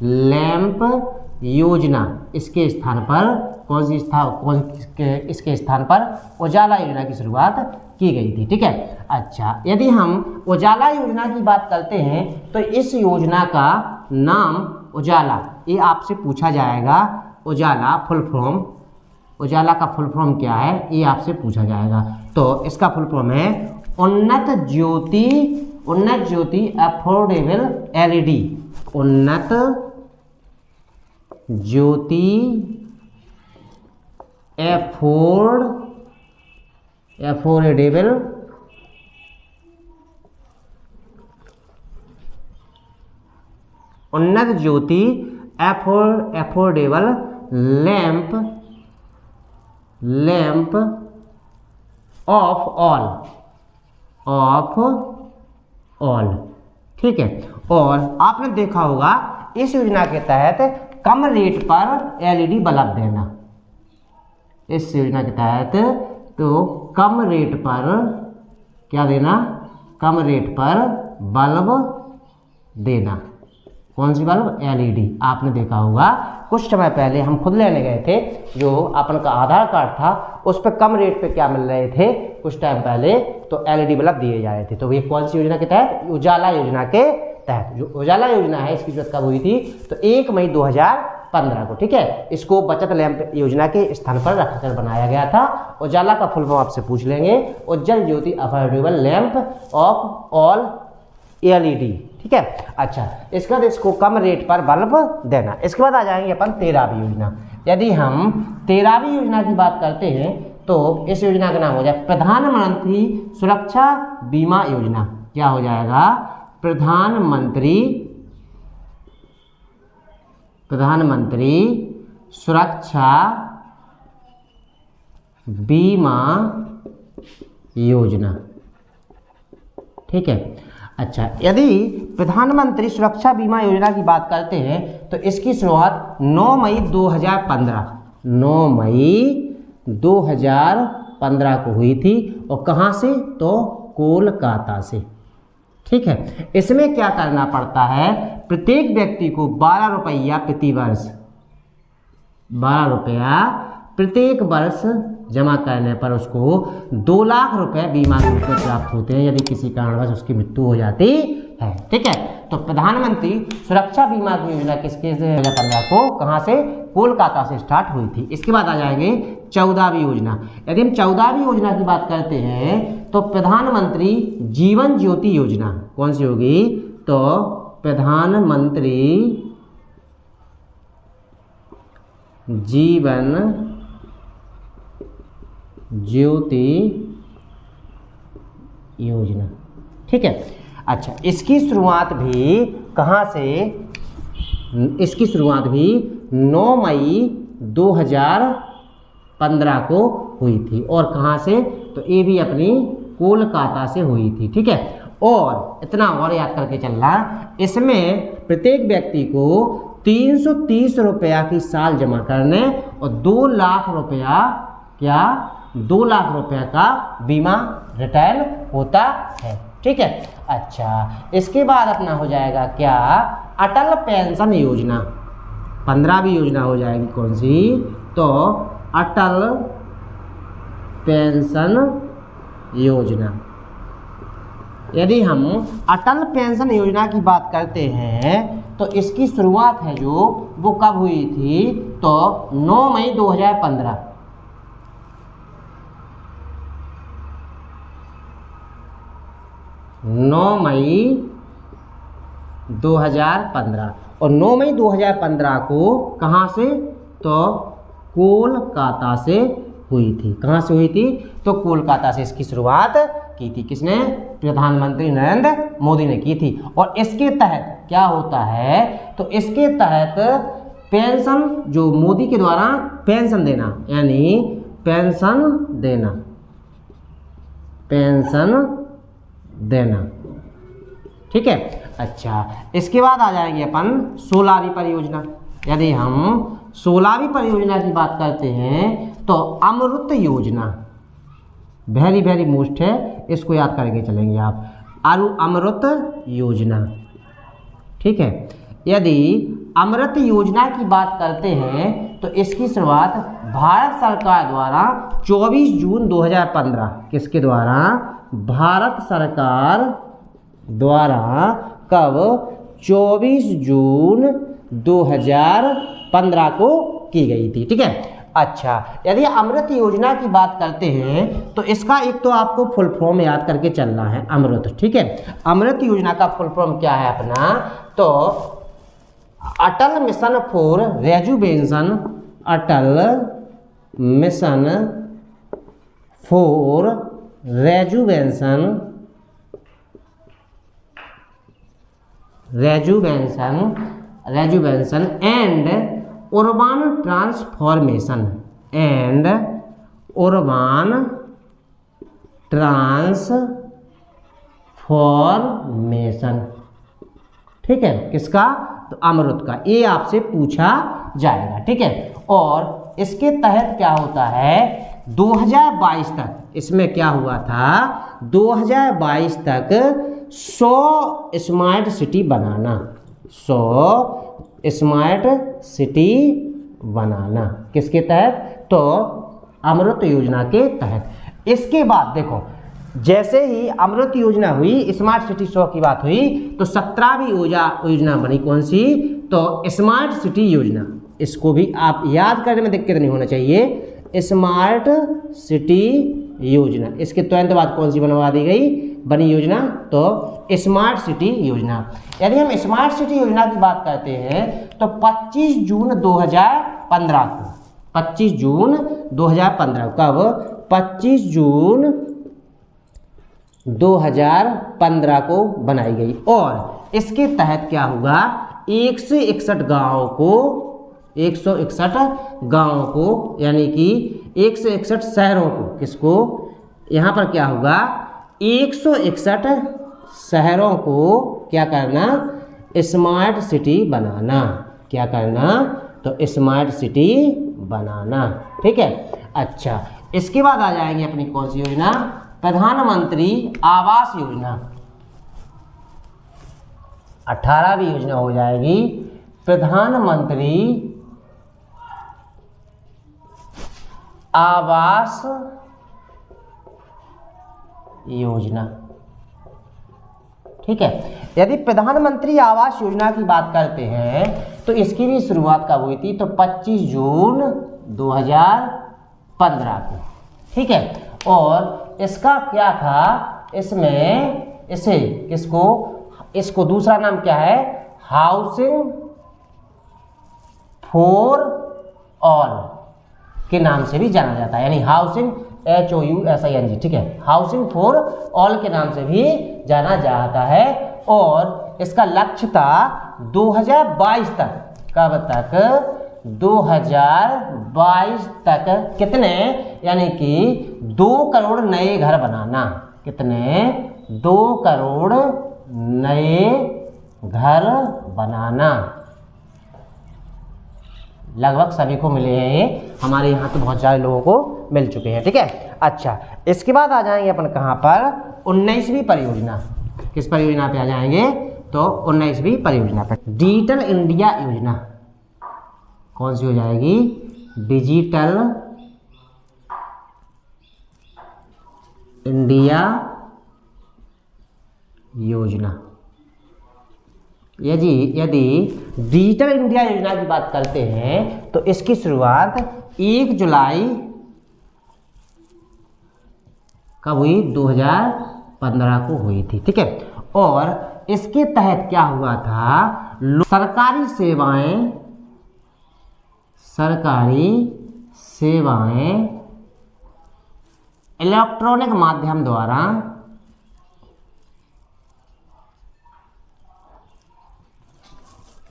लैंप योजना, इसके स्थान पर इसके स्थान पर उजाला योजना की शुरुआत की गई थी, ठीक है। अच्छा, यदि हम उजाला योजना की बात करते हैं तो इस योजना का नाम उजाला, ये आपसे पूछा जाएगा, उजाला फुल फॉर्म, उजाला का फुल फॉर्म क्या है, ये आपसे पूछा जाएगा। तो इसका फुल फॉर्म है उन्नत ज्योति अफोर्डेबल एलईडी, उन्नत ज्योति अफोर्डेबल उन्नत Jyoti affordable lamp of all, ठीक है। और आपने देखा होगा इस योजना के तहत कम रेट पर एलईडी बल्ब देना, इस योजना के तहत तो कम रेट पर क्या देना, कम रेट पर बल्ब देना। कौन सी बल्ब, एलईडी। आपने देखा होगा कुछ समय पहले हम खुद लेने गए थे, जो अपन का आधार कार्ड था उस पर कम रेट पे क्या मिल रहे थे कुछ टाइम पहले, तो एलईडी बल्ब दिए जा रहे थे। तो ये कौन सी योजना के तहत, उजाला योजना के तहत। जो उजाला योजना है इसकी शुरुआत कब हुई थी? तो 1 मई 2015 को, ठीक है। इसको बचत लैंप योजना के स्थान पर रखकर बनाया गया था। उजाला का फुल फॉर्म आपसे पूछ लेंगे, Ujjwal Jyoti affordable lamp of all LED, ठीक है। अच्छा, इसके बाद इसको कम रेट पर बल्ब देना। इसके बाद आ जाएंगे अपन 13वीं योजना। यदि हम 13वीं योजना की बात करते हैं तो इस योजना का नाम हो जाए प्रधानमंत्री सुरक्षा बीमा योजना। क्या हो जाएगा? प्रधानमंत्री सुरक्षा बीमा योजना, ठीक है। अच्छा, यदि प्रधानमंत्री सुरक्षा बीमा योजना की बात करते हैं तो इसकी शुरुआत 9 मई 2015 को हुई थी। और कहाँ से? तो कोलकाता से, ठीक है। इसमें क्या करना पड़ता है? प्रत्येक व्यक्ति को 12 रुपया प्रति वर्ष, 12 रुपया प्रत्येक वर्ष जमा करने पर उसको 2 लाख रुपए बीमा के रूप में प्राप्त होते हैं यदि किसी कारणवश उसकी मृत्यु हो जाती है, ठीक है। तो प्रधानमंत्री सुरक्षा बीमा की योजना किसके 2015 को कहाँ से? कोलकाता से स्टार्ट हुई थी। इसके बाद आ जाएंगे 14वीं योजना। यदि हम 14वीं योजना की बात करते हैं तो प्रधानमंत्री जीवन ज्योति योजना। कौन सी होगी? तो प्रधानमंत्री जीवन ज्योति योजना, ठीक है। अच्छा, इसकी शुरुआत भी कहाँ से? इसकी शुरुआत भी 9 मई 2015 को हुई थी। और कहाँ से? तो ये भी अपनी कोलकाता से हुई थी, ठीक है। और इतना और याद करके चलना, इसमें प्रत्येक व्यक्ति को 330 रुपया की साल जमा करने और 2 लाख रुपया, क्या 2 लाख रुपया का बीमा रिटर्न होता है, ठीक है। अच्छा, इसके बाद अपना हो जाएगा क्या? अटल पेंशन योजना। 15वीं योजना हो जाएगी कौन सी? तो अटल पेंशन योजना। यदि हम अटल पेंशन योजना की बात करते हैं तो इसकी शुरुआत है जो वो कब हुई थी? तो 9 मई 2015। 9 मई 2015। और 9 मई 2015 को कहाँ से? तो कोलकाता से हुई थी। कहाँ से हुई थी? तो कोलकाता से इसकी शुरुआत की थी। किसने? प्रधानमंत्री नरेंद्र मोदी ने की थी। और इसके तहत क्या होता है? तो इसके तहत पेंशन, जो मोदी के द्वारा पेंशन देना, यानी पेंशन देना, ठीक है। अच्छा, इसके बाद आ जाएंगे अपन 16वीं परियोजना। यदि हम 16वीं परियोजना की बात करते हैं तो अमृत योजना, वेरी वेरी मोस्ट है, इसको याद करके चलेंगे आप। अमृत योजना, ठीक है। यदि अमृत योजना की बात करते हैं तो इसकी शुरुआत भारत सरकार द्वारा 24 जून 2015, किसके द्वारा? भारत सरकार द्वारा कब? 24 जून 2015 को की गई थी, ठीक है। अच्छा, यदि अमृत योजना की बात करते हैं तो इसका एक तो आपको फुल फॉर्म याद करके चलना है, अमृत, ठीक है। अमृत योजना का फुल फॉर्म क्या है अपना? तो Atal mission for rejuvenation, Atal mission for rejuvenation and urban transformation, ठीक है। किसका? तो अमृत का। ये आपसे पूछा जाएगा, ठीक है। और इसके तहत क्या होता है? 2022 तक, इसमें क्या हुआ था? 2022 तक 100 स्मार्ट सिटी बनाना, 100 स्मार्ट सिटी बनाना। किसके तहत? तो अमृत योजना के तहत। इसके बाद देखो, जैसे ही अमृत योजना हुई, स्मार्ट सिटी 100 की बात हुई, तो 17वीं योजना बनी कौन सी, तो स्मार्ट सिटी योजना। इसको भी आप याद करने में दिक्कत नहीं होना चाहिए, स्मार्ट सिटी योजना। इसके तुरंत बाद कौन सी बनवा दी गई, बनी योजना, तो स्मार्ट सिटी योजना। यदि हम स्मार्ट सिटी योजना की बात करते हैं तो 25 जून 2015 को, 25 जून 2015 कब, 25 जून 2015 को बनाई गई। और इसके तहत क्या होगा, 161 गाँव को, 161 गाँव को, यानी कि 161 शहरों को, किसको, यहाँ पर क्या होगा, 161 शहरों को क्या करना, स्मार्ट सिटी बनाना। क्या करना, तो स्मार्ट सिटी बनाना। ठीक है। अच्छा, इसके बाद आ जाएंगे अपनी कौन सी योजना, प्रधानमंत्री आवास योजना। 18वीं योजना हो जाएगी प्रधानमंत्री आवास योजना। ठीक है। यदि प्रधानमंत्री आवास योजना की बात करते हैं तो इसकी भी शुरुआत कब हुई थी, तो 25 जून 2015 को। ठीक है। और इसका क्या था, इसमें इसे किसको, इसको दूसरा नाम क्या है, हाउसिंग फॉर ऑल के नाम से भी जाना जाता है, यानी हाउसिंग HOUSING। ठीक है, हाउसिंग फॉर ऑल के नाम से भी जाना जाता है। और इसका लक्ष्य था 2022 तक, कब तक, 2022 तक कितने, यानी कि 2 करोड़ नए घर बनाना। कितने, 2 करोड़ नए घर बनाना। लगभग सभी को मिले हैं ये, हमारे यहाँ तो बहुत सारे लोगों को मिल चुके हैं। ठीक है। अच्छा, इसके बाद आ जाएंगे अपन कहाँ पर, 19वीं परियोजना। किस परियोजना पे आ जाएंगे, तो 19वीं परियोजना पर, डिजिटल इंडिया योजना। कौन सी हो जाएगी, डिजिटल इंडिया योजना। यदि डिजिटल इंडिया योजना की बात करते हैं तो इसकी शुरुआत 1 जुलाई कब हुई, 2015 को हुई थी। ठीक है। और इसके तहत क्या हुआ था, सरकारी सेवाएं इलेक्ट्रॉनिक माध्यम द्वारा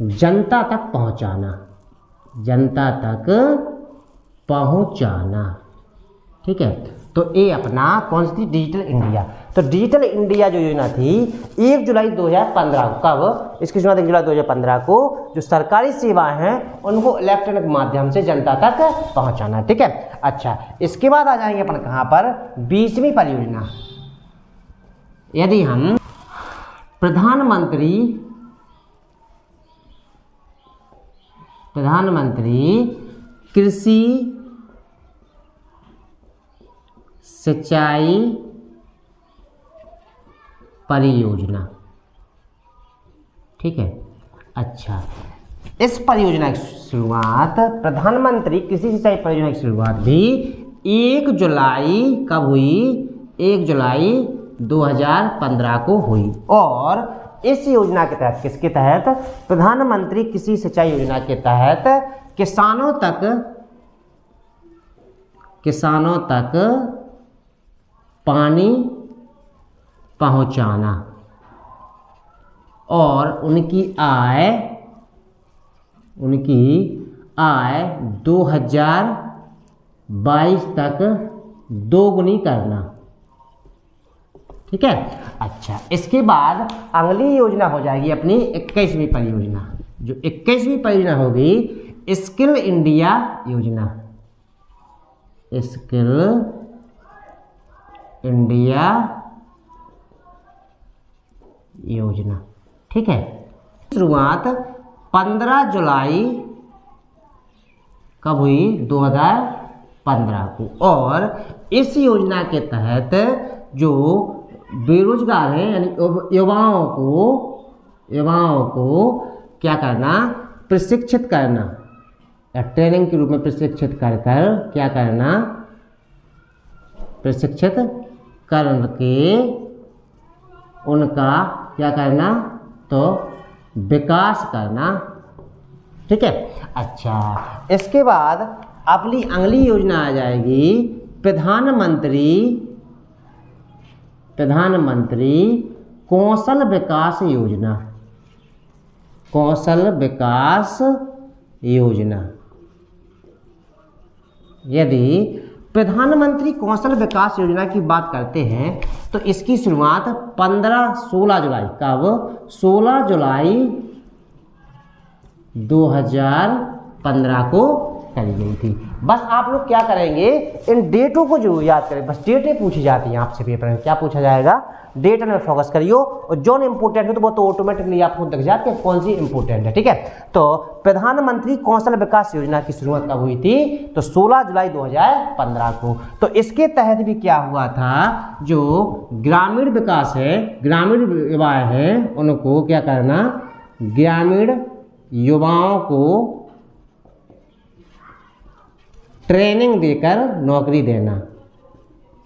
जनता तक पहुंचाना। ठीक है। तो ये अपना कौन सी थी, डिजिटल इंडिया। तो डिजिटल इंडिया जो योजना थी 1 जुलाई 2015 को, कब, इसकी शुरुआत 1 जुलाई 2015 को, जो सरकारी सेवाएं हैं उनको इलेक्ट्रॉनिक माध्यम से जनता तक पहुंचाना। ठीक है। अच्छा, इसके बाद आ जाएंगे अपन कहाँ पर, 20वीं परियोजना। यदि हम प्रधानमंत्री कृषि सिंचाई परियोजना। ठीक है। अच्छा, इस परियोजना की शुरुआत, प्रधानमंत्री कृषि सिंचाई परियोजना की शुरुआत भी 1 जुलाई कब हुई, 1 जुलाई 2015 को हुई। और इस योजना के तहत, किसके तहत, प्रधानमंत्री कृषि सिंचाई योजना के तहत किसानों तक पानी पहुंचाना और उनकी आय 2022 तक दोगुनी करना। ठीक है। अच्छा, इसके बाद अगली योजना हो जाएगी अपनी 21वीं परियोजना। जो 21वीं परियोजना होगी, स्किल इंडिया योजना। स्किल इंडिया योजना। ठीक है। शुरुआत 15 जुलाई कब हुई, 2015 को। और इस योजना के तहत जो बेरोजगार हैं यानी युवाओं को क्या करना, प्रशिक्षित करना या ट्रेनिंग के रूप में प्रशिक्षित कर क्या करना, प्रशिक्षित करके उनका क्या करना, तो विकास करना। ठीक है। अच्छा, इसके बाद अगली योजना आ जाएगी प्रधानमंत्री कौशल विकास योजना। कौशल विकास योजना। यदि प्रधानमंत्री कौशल विकास योजना की बात करते हैं तो इसकी शुरुआत 16 जुलाई, कब? 16 जुलाई 2015 को करी गई थी। बस आप लोग क्या करेंगे, इन डेटों को जो याद करें, बस डेटें पूछी जाती हैं आपसे पेपर में। क्या पूछा जाएगा? डेट में फोकस करियो, और जो इंपोर्टेंट है तो वो तो ऑटोमेटिकली आपको दिख जाते हैं कौन सी इंपोर्टेंट है। ठीक है। तो प्रधानमंत्री कौशल विकास योजना की शुरुआत कब हुई थी? तो 16 जुलाई 2015 को। तो इसके तहत भी क्या हुआ था, जो ग्रामीण विकास है, ग्रामीण युवा है, उनको क्या करना, ग्रामीण युवाओं को ट्रेनिंग देकर नौकरी देना।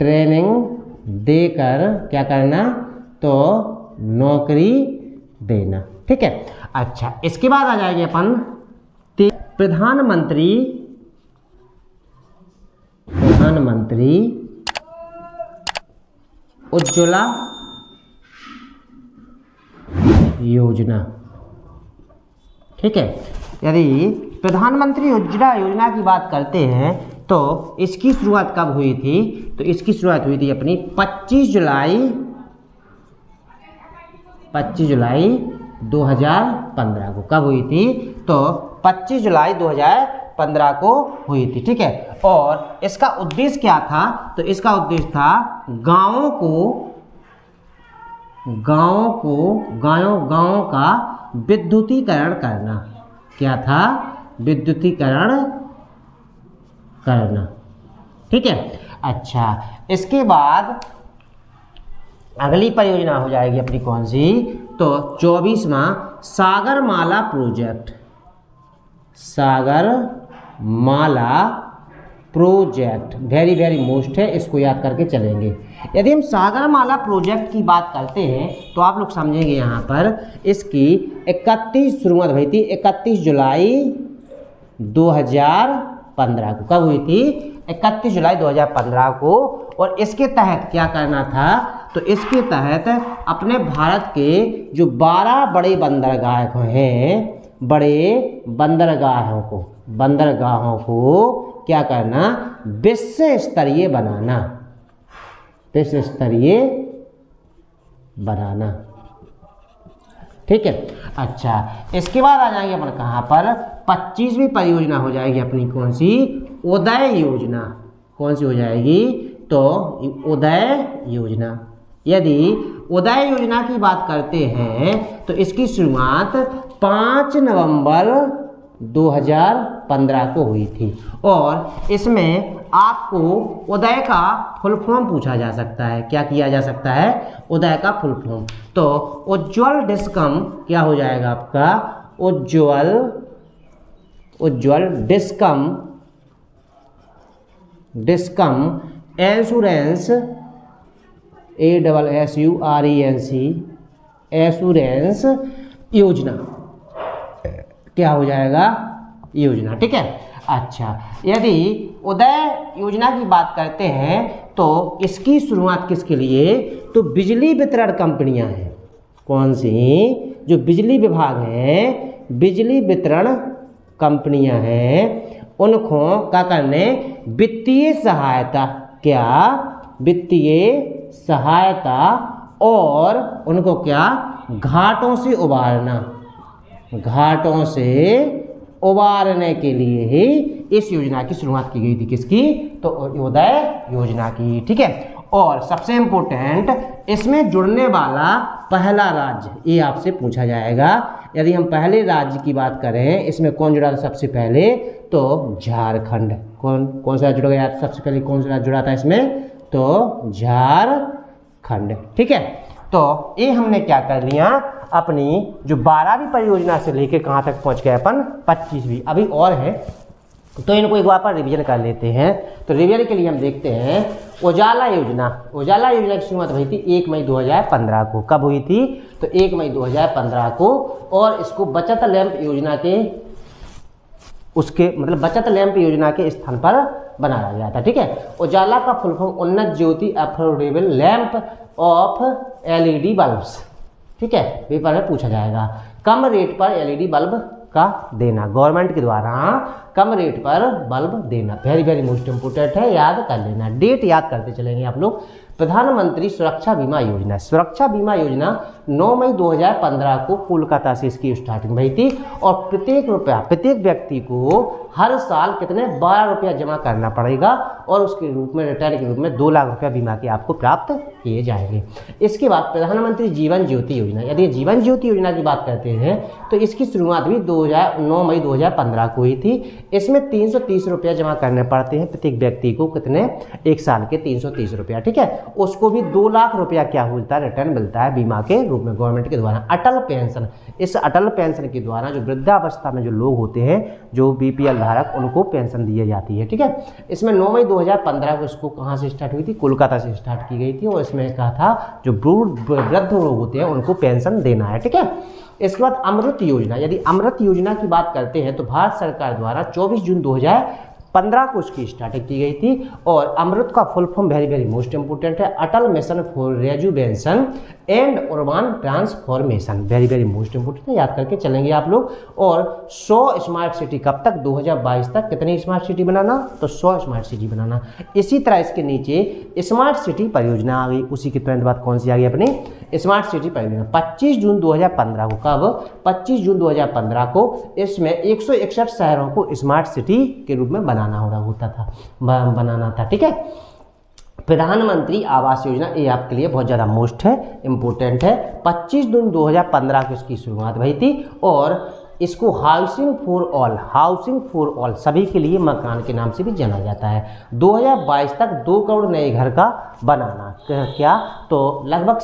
ट्रेनिंग देकर क्या करना, तो नौकरी देना। ठीक है। अच्छा, इसके बाद आ जाएंगे अपन प्रधानमंत्री उज्ज्वला योजना। ठीक है। यदि प्रधानमंत्री उज्ज्वला योजना की बात करते हैं तो इसकी शुरुआत कब हुई थी? तो इसकी शुरुआत हुई थी अपनी 25 जुलाई 2015 को। कब हुई थी? तो 25 जुलाई 2015 को हुई थी। ठीक है। और इसका उद्देश्य क्या था? तो इसका उद्देश्य था गांवों का विद्युतीकरण करना। क्या था? विद्युतीकरण करना। ठीक है। अच्छा, इसके बाद अगली परियोजना हो जाएगी अपनी कौन सी? तो 24वां Sagarmala project very very most है, इसको याद करके चलेंगे। यदि हम सागरमाला प्रोजेक्ट की बात करते हैं तो आप लोग समझेंगे यहाँ पर इसकी 31 शुरुआत हुई थी 31 जुलाई 2015 को। कब हुई थी? 31 जुलाई 2015 को। और इसके तहत क्या करना था? तो इसके तहत अपने भारत के जो 12 बड़े बंदरगाह हैं, बड़े बंदरगाहों को क्या करना? विश्व स्तरीय बनाना। ठीक है। अच्छा, इसके बाद आ जाएंगे अपन कहाँ पर? 25वीं परियोजना हो जाएगी अपनी कौन सी? उदय योजना। कौन सी हो जाएगी? तो उदय योजना। यदि उदय योजना की बात करते हैं तो इसकी शुरुआत 5 नवंबर 2015 को हुई थी। और इसमें आपको उदय का फुल फॉर्म पूछा जा सकता है। क्या किया जा सकता है? उदय का फुल फॉर्म। तो उज्ज्वल डिस्कम क्या हो जाएगा आपका? उज्ज्वल डिस्कम एश्योरेंस एश्योरेंस योजना। क्या हो जाएगा? योजना। ठीक है। अच्छा, यदि उदय योजना की बात करते हैं तो इसकी शुरुआत किसके लिए? तो बिजली वितरण कंपनियां हैं। कौन सी? जो बिजली विभाग है, बिजली वितरण कंपनियां हैं, उनको क्या करने? वित्तीय सहायता। क्या? वित्तीय सहायता। और उनको क्या? घाटों से उबारने के लिए ही इस योजना की शुरुआत की गई थी। किसकी? तो उदय योजना की। ठीक है। और सबसे इम्पोर्टेंट, इसमें जुड़ने वाला पहला राज्य, ये आपसे पूछा जाएगा। यदि हम पहले राज्य की बात करें, इसमें कौन जुड़ा था सबसे पहले? तो झारखंड। कौन सा राज्य जुड़ा गया सबसे पहले? कौन सा राज्य जुड़ा था इसमें? तो खंड। ठीक है, तो ये हमने क्या कर लिया, अपनी जो 12वीं परियोजना से लेके कहाँ तक पहुँच गए अपन, 25वीं। अभी और है तो इनको एक बार पर रिवीजन कर लेते हैं। तो रिवीजन के लिए हम देखते हैं उजाला योजना। उजाला योजना की शुरुआत हुई थी 1 मई 2015 को। कब हुई थी, तो 1 मई 2015 को। और इसको बचत लैंप योजना के उसके मतलब बचत लैंप योजना के स्थान पर बनाया गया था। ठीक है, उजाला का full form Unnat Jyoti affordable lamp of LED bulbs. ठीक है, पेपर में पूछा जाएगा। कम रेट पर एलईडी बल्ब का देना, गवर्नमेंट के द्वारा कम रेट पर बल्ब देना, वेरी वेरी मोस्ट इंपोर्टेंट है, याद कर लेना। डेट याद करते चलेंगे आप लोग। प्रधानमंत्री सुरक्षा बीमा योजना। सुरक्षा बीमा योजना 9 मई 2015 को कोलकाता से इसकी स्टार्टिंग हुई थी। और प्रत्येक व्यक्ति को हर साल कितने 12 रुपया जमा करना पड़ेगा और उसके रूप में रिटर्न के रूप में 2 लाख रुपया बीमा के आपको प्राप्त किए जाएंगे। इसके बाद प्रधानमंत्री जीवन ज्योति योजना। यदि जीवन ज्योति योजना की बात करते हैं तो इसकी शुरुआत भी 9 मई 2015 को हुई थी। इसमें 330 रुपया जमा करने पड़ते हैं प्रत्येक व्यक्ति को, कितने, 1 साल के 330 रुपया। ठीक है, उसको भी 2 लाख रुपया क्या मिलता है, रिटर्न मिलता है बीमा के रूप में गवर्नमेंट के द्वारा। अटल पेंशन, इस अटल पेंशन के द्वारा जो वृद्धावस्था में जो लोग होते हैं, जो बीपीएल धारक, उनको पेंशन दी जाती है। ठीक है, इसमें 9 मई 2015 को इसको कहाँ से स्टार्ट हुई थी, कोलकाता से स्टार्ट की गई थी। और इसमें कहा था जो वृद्ध लोग होते हैं उनको पेंशन देना है। ठीक है, इसके बाद अमृत योजना। यदि अमृत योजना की बात करते हैं तो भारत सरकार द्वारा 24 जून 2015 को उसकी स्टार्टिंग की गई थी। और अमृत का full form very very most important है, Atal mission for rejuvenation and urban transformation, very very most important है, याद करके चलेंगे आप लोग। और 100 स्मार्ट सिटी, कब तक, 2022 तक कितनी स्मार्ट सिटी बनाना, तो 100 स्मार्ट सिटी बनाना। इसी तरह इसके नीचे स्मार्ट सिटी परियोजना आ गई। उसी के तुरंत बाद कौन सी आ गई अपनी स्मार्ट सिटी परियोजना 25 जून 2015 को। कब, 25 जून 2015 को। इसमें 161 शहरों को स्मार्ट सिटी के रूप में बनाना था। ठीक है, प्रधानमंत्री आवास योजना, ये आपके लिए बहुत ज़्यादा मोस्ट है, इंपॉर्टेंट है। 25 जून 2015 को इसकी शुरुआत हुई थी। और इसको हाउसिंग फॉर ऑल, सभी के लिए मकान के नाम से भी जाना जाता है। 2022 तक 2 करोड़ नए घर का बनाना, क्या, तो लगभग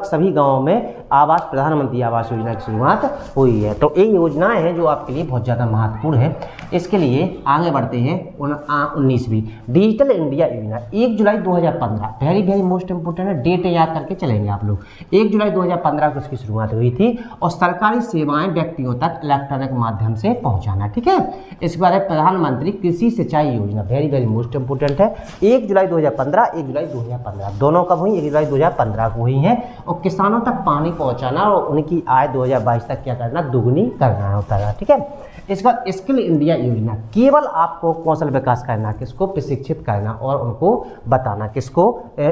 सभी गांवों में प्रधानमंत्री आवास योजना की शुरुआत हुई है। तो ये योजनाएं हैं जो आपके लिए बहुत ज़्यादा महत्वपूर्ण है। इसके लिए आगे बढ़ते हैं 19वीं डिजिटल इंडिया योजना। 1 जुलाई 2015, वेरी वेरी मोस्ट इंपोर्टेंट है, डेट याद करके चलेंगे आप लोग। 1 जुलाई 2015 को इसकी शुरुआत हुई थी। और सरकारी सेवाएं व्यक्तियों तक इलेक्ट्रॉनिक माध्यम से पहुंचाना। ठीक है, इसके बाद है प्रधानमंत्री कृषि सिंचाई योजना, वेरी वेरी मोस्ट इंपोर्टेंट है। 1 जुलाई 2015, 1 जुलाई 2015 दोनों कब हुई, 1 जुलाई 2015 को हुई हैं। और किसानों तक पानी पहुंचाना और उनकी आय 2022 तक क्या करना, दुगनी करना होता है। ठीक है, इसके बाद स्किल इंडिया योजना, केवल आपको कौशल विकास करना, किसको, प्रशिक्षित करना और उनको बताना, किसको,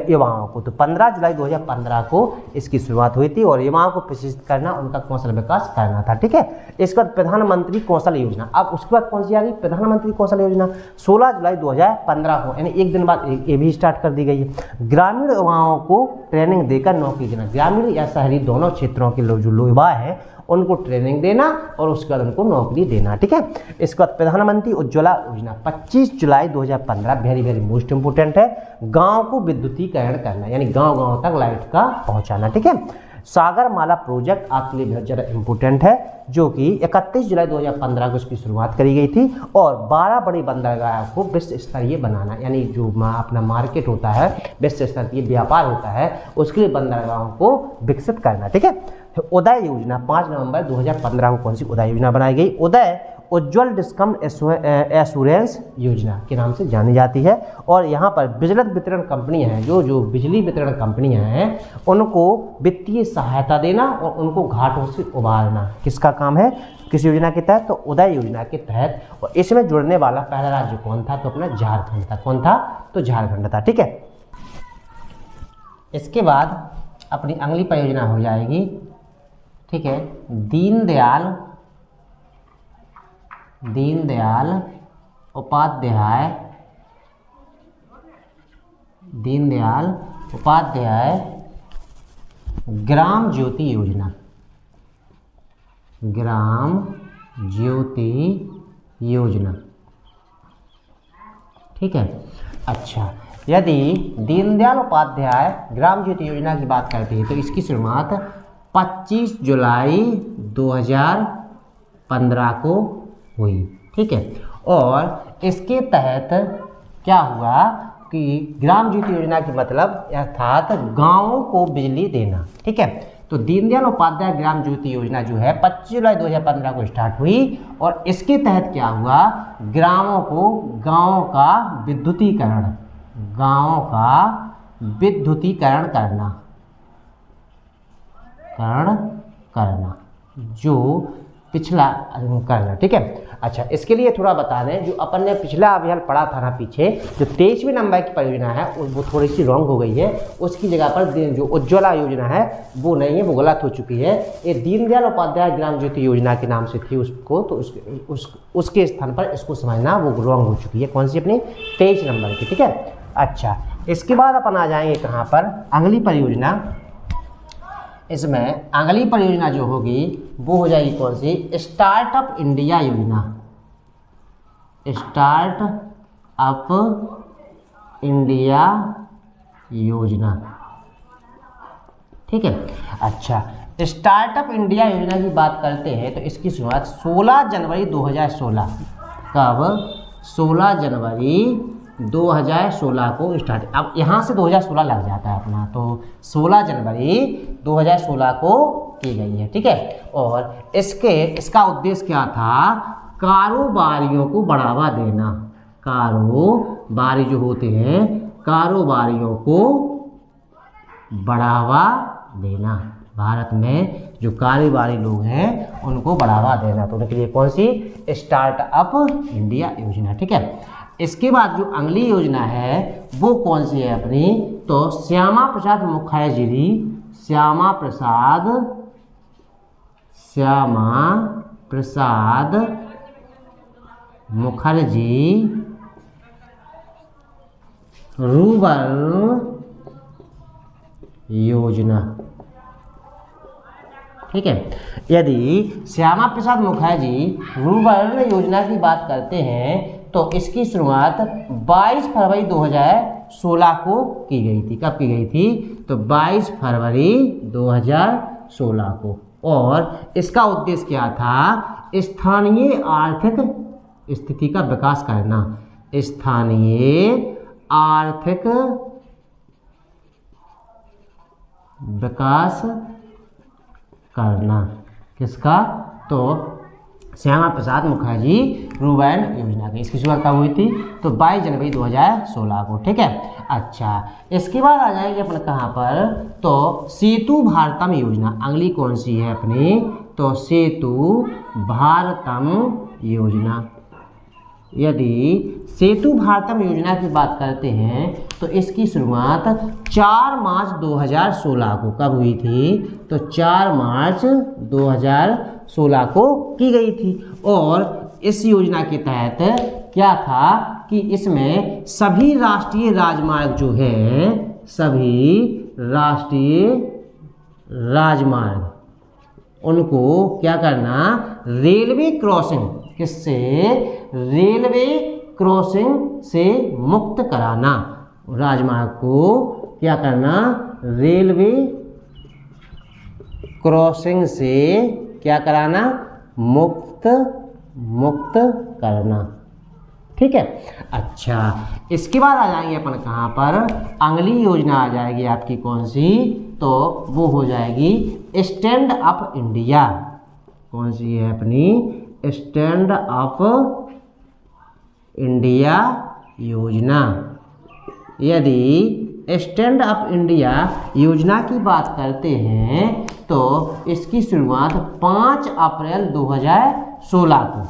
युवाओं को। तो 15 जुलाई 2015 को इसकी शुरुआत हुई थी। और युवाओं को प्रशिक्षित करना, उनका कौशल विकास करना था। ठीक है, इसके बाद प्रधानमंत्री कौशल योजना। अब उसके बाद कौन सी आ गई, प्रधानमंत्री कौशल योजना 16 जुलाई 2015 को, यानी एक दिन बाद ये भी स्टार्ट कर दी गई है। ग्रामीण युवाओं को ट्रेनिंग देकर नौकरी देना, ग्रामीण या शहरी दोनों क्षेत्रों के लोग जो युवा हैं उनको ट्रेनिंग देना और उसके बाद उनको नौकरी देना। ठीक है, इसके बाद प्रधानमंत्री उज्ज्वला योजना 25 जुलाई 2015, वेरी वेरी मोस्ट इंपोर्टेंट है, गांव को विद्युतीकरण करना, यानी गांव गांव तक लाइट का पहुंचाना। ठीक है, सागरमाला प्रोजेक्ट आपके लिए बहुत ज़्यादा इंपॉर्टेंट है, जो कि 31 जुलाई 2015 को इसकी शुरुआत करी गई थी। और 12 बड़ी बंदरगाह को विश्व स्तरीय बनाना, यानी जो अपना मार्केट होता है, विश्व स्तरीय व्यापार होता है, उसके लिए बंदरगाहों को विकसित करना। ठीक है, तो उदय योजना 5 नवंबर 2015 को कौन सी उदय योजना बनाई गई, उदय उज्ज्वल डिस्कम एश्योरेंस योजना के नाम से जानी जाती है। और यहाँ पर बिजली वितरण कंपनियाँ हैं, जो बिजली वितरण कंपनियाँ हैं, उनको वित्तीय सहायता देना और उनको घाटों से उबारना, किसका काम है, किस योजना के तहत, तो उदय योजना के तहत। और इसमें जुड़ने वाला पहला राज्य कौन था, तो अपना झारखंड था। कौन था, तो झारखंड था। ठीक है, इसके बाद अपनी अगली परियोजना हो जाएगी, ठीक है, दीनदयाल उपाध्याय ग्राम ज्योति योजना। ठीक है, अच्छा, यदि दीनदयाल उपाध्याय ग्राम ज्योति योजना की बात करते हैं तो इसकी शुरुआत 25 जुलाई 2015 को हुई, ठीक है। और इसके तहत क्या हुआ कि ग्राम ज्योति योजना की मतलब अर्थात गांवों को बिजली देना, ठीक है। तो दीनदयाल उपाध्याय ग्राम ज्योति योजना जो है 25 जुलाई 2015 को स्टार्ट हुई और इसके तहत क्या हुआ, गांवों का विद्युतीकरण करना जो पिछला करना, ठीक है। अच्छा, इसके लिए थोड़ा बता दें, जो अपन ने पिछला अभियान पढ़ा था ना पीछे, जो 23वें नंबर की परियोजना है वो थोड़ी सी रॉन्ग हो गई है। उसकी जगह पर जो उज्ज्वला योजना है वो नहीं है, वो गलत हो चुकी है। ये दीनदयाल उपाध्याय ग्राम ज्योति योजना के नाम से थी उसको, तो उसके स्थान पर इसको समझना वो रॉन्ग हो चुकी है। कौन सी? अपनी 23 नंबर की, ठीक है। अच्छा, इसके बाद अपन आ जाएंगे कहाँ पर, अगली परियोजना। इसमें अगली परियोजना जो होगी वो हो जाएगी कौन सी, स्टार्टअप इंडिया योजना। स्टार्टअप इंडिया योजना, ठीक है। अच्छा, स्टार्टअप इंडिया योजना की बात करते हैं तो इसकी शुरुआत 16 जनवरी 2016, कब? 16 जनवरी 2016 को स्टार्ट। अब यहाँ से 2016 लग जाता है अपना, तो 16 जनवरी 2016 को की गई है, ठीक है। और इसका उद्देश्य क्या था, कारोबारियों को बढ़ावा देना। कारोबारी जो होते हैं, कारोबारियों को बढ़ावा देना। भारत में जो कारोबारी लोग हैं उनको बढ़ावा देना, तो उनके लिए कौन सी, स्टार्टअप इंडिया योजना, ठीक है। इसके बाद जो अगली योजना है वो कौन सी है अपनी, तो श्यामा प्रसाद मुखर्जी रूरल योजना, ठीक है। यदि श्यामा प्रसाद मुखर्जी रूरल योजना की बात करते हैं तो इसकी शुरुआत 22 फरवरी 2016 को की गई थी। कब की गई थी, तो 22 फरवरी 2016 को। और इसका उद्देश्य क्या था, स्थानीय आर्थिक स्थिति का विकास करना। स्थानीय आर्थिक विकास करना, किसका, तो श्यामा प्रसाद मुखर्जी रूरल योजना की। इसकी शुरुआत कब हुई थी, तो 22 जनवरी 2016 को, ठीक है। अच्छा, इसके बाद आ जाएंगे अपन कहाँ पर, तो सेतु भारतम योजना। अगली कौन सी है अपनी, तो सेतु भारतम योजना। यदि सेतु भारतम योजना की बात करते हैं तो इसकी शुरुआत 4 मार्च 2016 को कब हुई थी, तो 4 मार्च 2016 को की गई थी। और इस योजना के तहत क्या था कि इसमें सभी राष्ट्रीय राजमार्ग जो हैं, सभी राष्ट्रीय राजमार्ग, उनको क्या करना, रेलवे क्रॉसिंग, किससे, रेलवे क्रॉसिंग से मुक्त कराना। राजमार्ग को क्या करना, रेलवे क्रॉसिंग से क्या कराना, मुक्त करना, ठीक है। अच्छा, इसके बाद आ जाएंगे अपन कहाँ पर, अगली योजना आ जाएगी आपकी कौन सी, तो वो हो जाएगी स्टैंड अप इंडिया। कौन सी है अपनी, स्टैंड अप इंडिया योजना। यदि स्टैंड अप इंडिया योजना की बात करते हैं तो इसकी शुरुआत 5 अप्रैल 2016 को,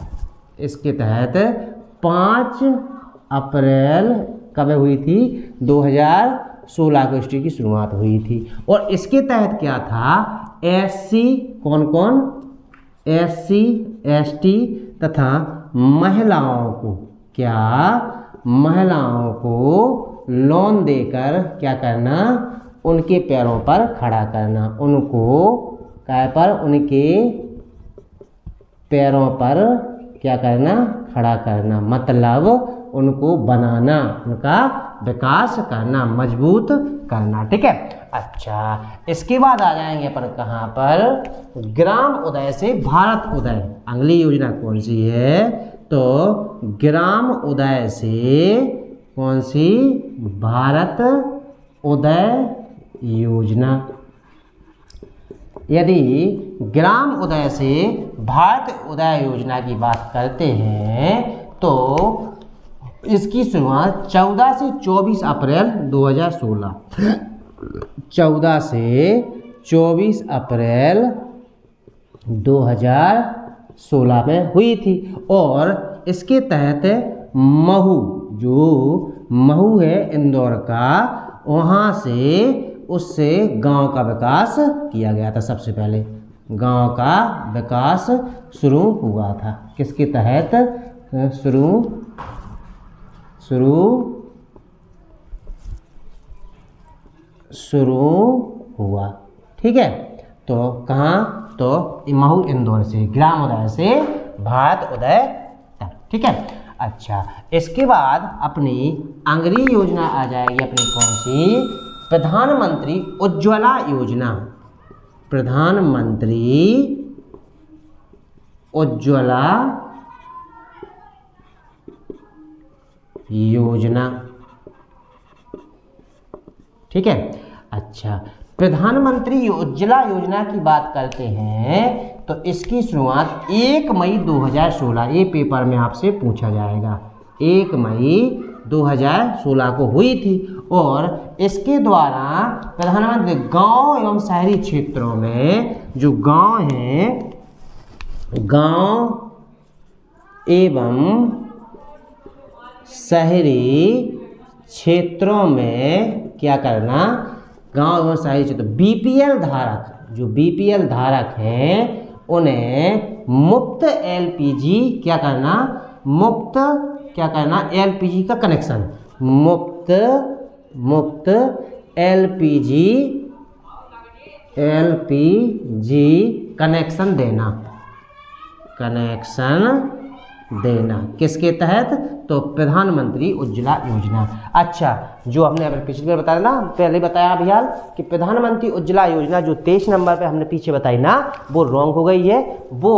इसके तहत 5 अप्रैल कब हुई थी, 2016 को इसकी की शुरुआत हुई थी। और इसके तहत क्या था, SC कौन, SC ST तथा महिलाओं को, क्या, महिलाओं को लोन देकर क्या करना, उनके पैरों पर खड़ा करना। उनको क्या पर, उनके पैरों पर क्या करना, खड़ा करना, मतलब उनको बनाना, उनका विकास करना, मजबूत करना। ठीक है, अच्छा इसके बाद आ जाएंगे अपन कहाँ पर, ग्राम उदय से भारत उदय। अगली योजना कौन सी है, तो ग्राम उदय से कौन सी, भारत उदय योजना। यदि ग्राम उदय से भारत उदय योजना की बात करते हैं तो इसकी शुरुआत 14 से 24 अप्रैल 2016, 14 से 24 अप्रैल 2016 में हुई थी। और इसके तहत महू, जो महू है इंदौर का, वहाँ से उससे गांव का विकास किया गया था। सबसे पहले गांव का विकास शुरू हुआ था, किसके तहत शुरू हुआ। ठीक है, तो कहाँ, तो महू इंदौर से, ग्राम उदय से भारत उदय तक। ठीक है, अच्छा इसके बाद अपनी अगली योजना आ जाएगी अपनी कौन सी, प्रधानमंत्री उज्ज्वला योजना। प्रधानमंत्री उज्ज्वला योजना। ठीक है, अच्छा प्रधानमंत्री उज्ज्वला योजना की बात करते हैं तो इसकी शुरुआत 1 मई 2016, ये पेपर में आपसे पूछा जाएगा, 1 मई 2016 को हुई थी। और इसके द्वारा प्रधानमंत्री गांव एवं शहरी क्षेत्रों में, जो गांव हैं, गांव एवं शहरी क्षेत्रों में क्या करना, गांव एवं शहरी क्षेत्र, बीपीएल धारक, जो बीपीएल धारक हैं उन्हें मुफ्त एलपीजी क्या करना, मुफ्त क्या करना, एलपीजी का कनेक्शन, मुफ्त एलपीजी कनेक्शन देना, किसके तहत, तो प्रधानमंत्री उज्ज्वला योजना। अच्छा, जो हमने अगर पिछली बार बताया ना, पहले बताया अभियान कि प्रधानमंत्री उज्ज्वला योजना जो 23 नंबर पे हमने पीछे बताई ना, वो रॉन्ग हो गई है, वो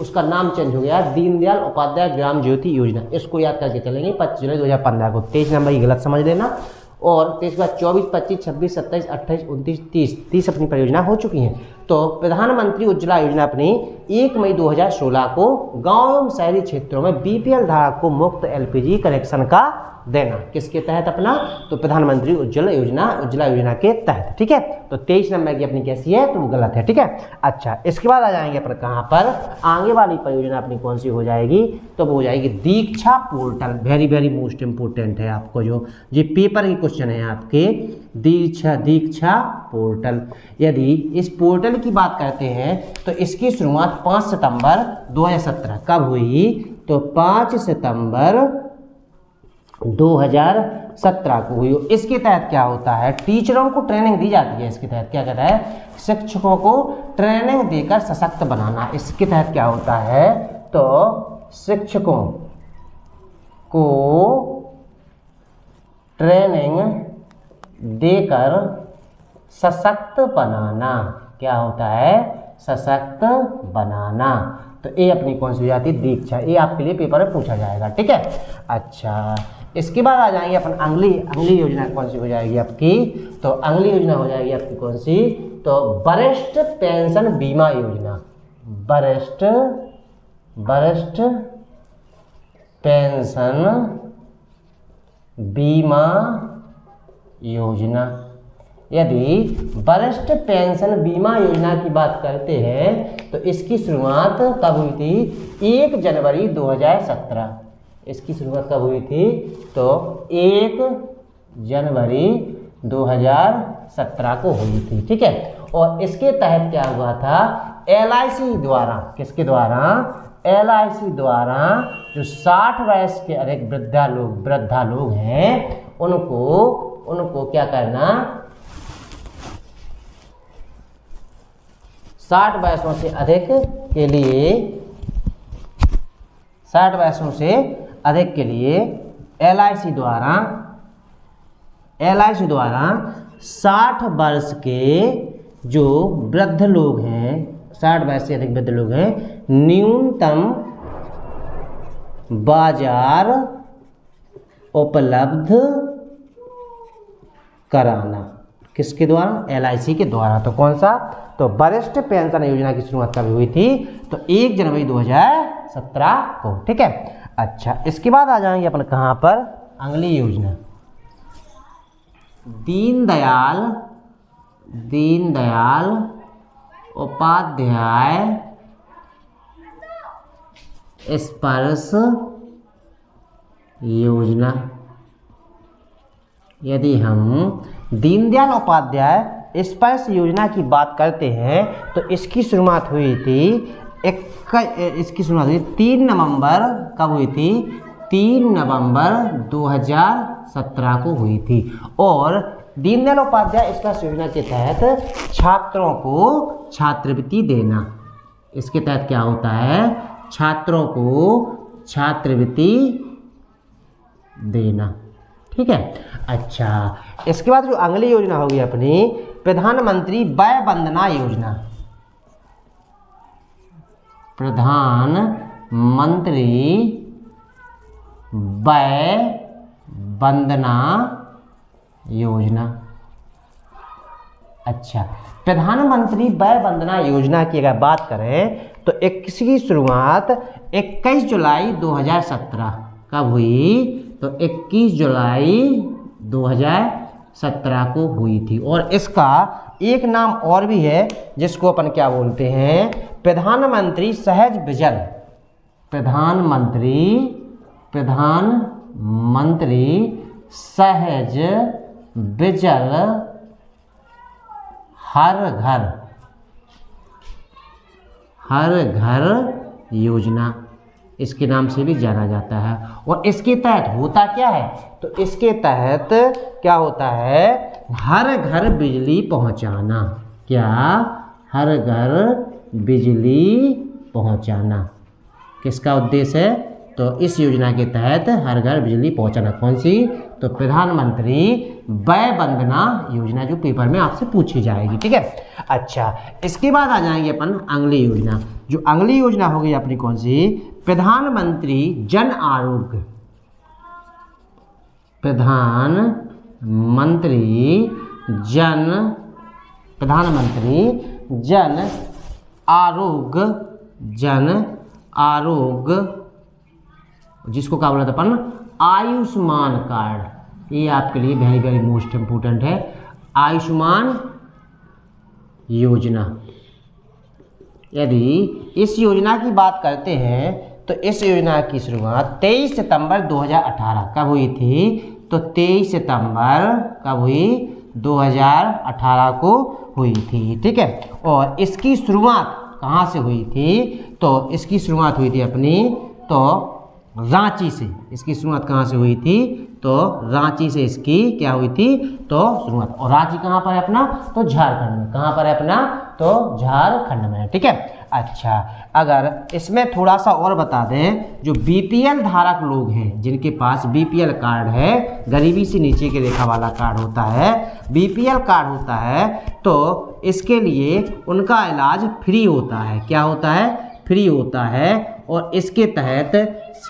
उसका नाम चेंज हो गया, दीनदयाल उपाध्याय ग्राम ज्योति योजना। इसको याद करके चलेंगे 25 जुलाई 2015 को, 23 नंबर की गलत समझ लेना। और फिर इसके बाद 24, 25, 26, 27, 28, 29, 30 अपनी परियोजना हो चुकी हैं। तो प्रधानमंत्री उज्ज्वला योजना अपनी 1 मई 2016 को गांव एवं शहरी क्षेत्रों में बीपीएल धारक को मुफ्त एलपीजी कनेक्शन का देना, किसके तहत अपना, तो प्रधानमंत्री उज्ज्वला योजना के तहत। ठीक है, तो 23 नंबर की अपनी कैसी है, तो वो गलत है। ठीक है, अच्छा इसके बाद आ जाएंगे अपन कहाँ पर, आगे वाली परियोजना अपनी कौन सी हो जाएगी, तो वो हो जाएगी Diksha portal. Very very most important है, आपको जो ये पेपर की क्वेश्चन है आपके, दीक्षा पोर्टल। यदि इस पोर्टल की बात करते हैं तो इसकी शुरुआत 5 सितंबर 2017 कब हुई, तो 5 सितंबर 2017 को हुई। इसके तहत क्या होता है, टीचरों को ट्रेनिंग दी जाती है। इसके तहत क्या कहता है, शिक्षकों को ट्रेनिंग देकर सशक्त बनाना। इसके तहत क्या होता है, तो शिक्षकों को ट्रेनिंग देकर सशक्त बनाना, क्या होता है, सशक्त बनाना। तो ये अपनी कौन सी हो जाती है, दीक्षा। ये आपके लिए पेपर में पूछा जाएगा। ठीक है, अच्छा इसके बाद आ जाएंगे अपन अगली योजना कौन सी हो जाएगी आपकी, तो अगली योजना हो जाएगी आपकी कौन सी, तो वरिष्ठ पेंशन बीमा योजना। वरिष्ठ पेंशन बीमा योजना। यदि वरिष्ठ पेंशन बीमा योजना की बात करते हैं तो इसकी शुरुआत कब हुई थी, 1 जनवरी 2017। इसकी शुरुआत कब हुई थी, तो 1 जनवरी 2017 को हुई थी। ठीक है, और इसके तहत क्या हुआ था, LIC द्वारा, किसके द्वारा, LIC द्वारा जो 60 वर्ष के अधिक वृद्धा लोग हैं उनको क्या करना, 60 वर्षों से अधिक के लिए 60 वर्षों से अधिक के लिए LIC द्वारा LIC द्वारा 60 वर्ष के जो वृद्ध लोग हैं, 60 वर्ष से अधिक वृद्ध लोग हैं, न्यूनतम बाजार उपलब्ध कराना। किसके द्वारा? LIC के द्वारा। तो कौन सा? तो वरिष्ठ पेंशन योजना की शुरुआत कब हुई थी? तो 1 जनवरी 2017 को। ठीक है। अच्छा, इसके बाद आ जाएंगे अपन कहाँ पर? अगली योजना दीनदयाल उपाध्याय स्पर्श योजना। यदि हम दीनदयाल उपाध्याय स्पर्श योजना की बात करते हैं तो इसकी शुरुआत हुई थी 3 नवंबर, कब हुई थी? 3 नवंबर 2017 को हुई थी। और दीनदयाल उपाध्याय स्पर्श योजना के तहत छात्रों को छात्रवृत्ति देना। इसके तहत क्या होता है? छात्रों को छात्रवृत्ति देना। ठीक है। अच्छा, इसके बाद जो अगली योजना होगी अपनी प्रधानमंत्री वय वंदना योजना। प्रधानमंत्री वय वंदना योजना। अच्छा, प्रधानमंत्री वय वंदना योजना की अगर बात करें तो इसकी शुरुआत 21 जुलाई 2017 कब हुई? तो 21 जुलाई 2017 को हुई थी। और इसका एक नाम और भी है जिसको अपन क्या बोलते हैं? प्रधानमंत्री सहज विजल। प्रधानमंत्री सहज विजल हर घर योजना, इसके नाम से भी जाना जाता है। और इसके तहत होता क्या है? तो इसके तहत क्या होता है? हर घर बिजली पहुंचाना। क्या? हर घर बिजली पहुंचाना। किसका उद्देश्य है? तो इस योजना के तहत हर घर बिजली पहुंचाना। कौन सी? तो प्रधानमंत्री वय वंदना योजना, जो पेपर में आपसे पूछी जाएगी। ठीक है। अच्छा, इसके बाद आ जाएंगे अपन अगली योजना। जो अगली योजना होगी अपनी कौन सी? प्रधानमंत्री जन आरोग्य। प्रधानमंत्री जन आरोग्य, जिसको क्या बोला था अपन? आयुष्मान कार्ड। ये आपके लिए वेरी वेरी मोस्ट इम्पोर्टेंट है, आयुष्मान योजना। यदि इस योजना की बात करते हैं तो इस योजना की शुरुआत 23 सितंबर 2018 कब हुई थी? तो 23 सितंबर कब हुई? 2018 को हुई थी। ठीक है। और इसकी शुरुआत कहाँ से हुई थी? तो इसकी शुरुआत हुई थी अपनी तो रांची से। इसकी शुरुआत कहाँ से हुई थी? तो रांची से इसकी क्या हुई थी? तो शुरुआत। और रांची कहाँ पर है अपना? तो झारखंड में। कहाँ पर है अपना? तो झारखंड में। ठीक है। अच्छा, अगर इसमें थोड़ा सा और बता दें, जो BPL धारक लोग हैं, जिनके पास BPL कार्ड है, गरीबी से नीचे की रेखा वाला कार्ड होता है, BPL कार्ड होता है, तो इसके लिए उनका इलाज फ्री होता है। क्या होता है? फ्री होता है। और इसके तहत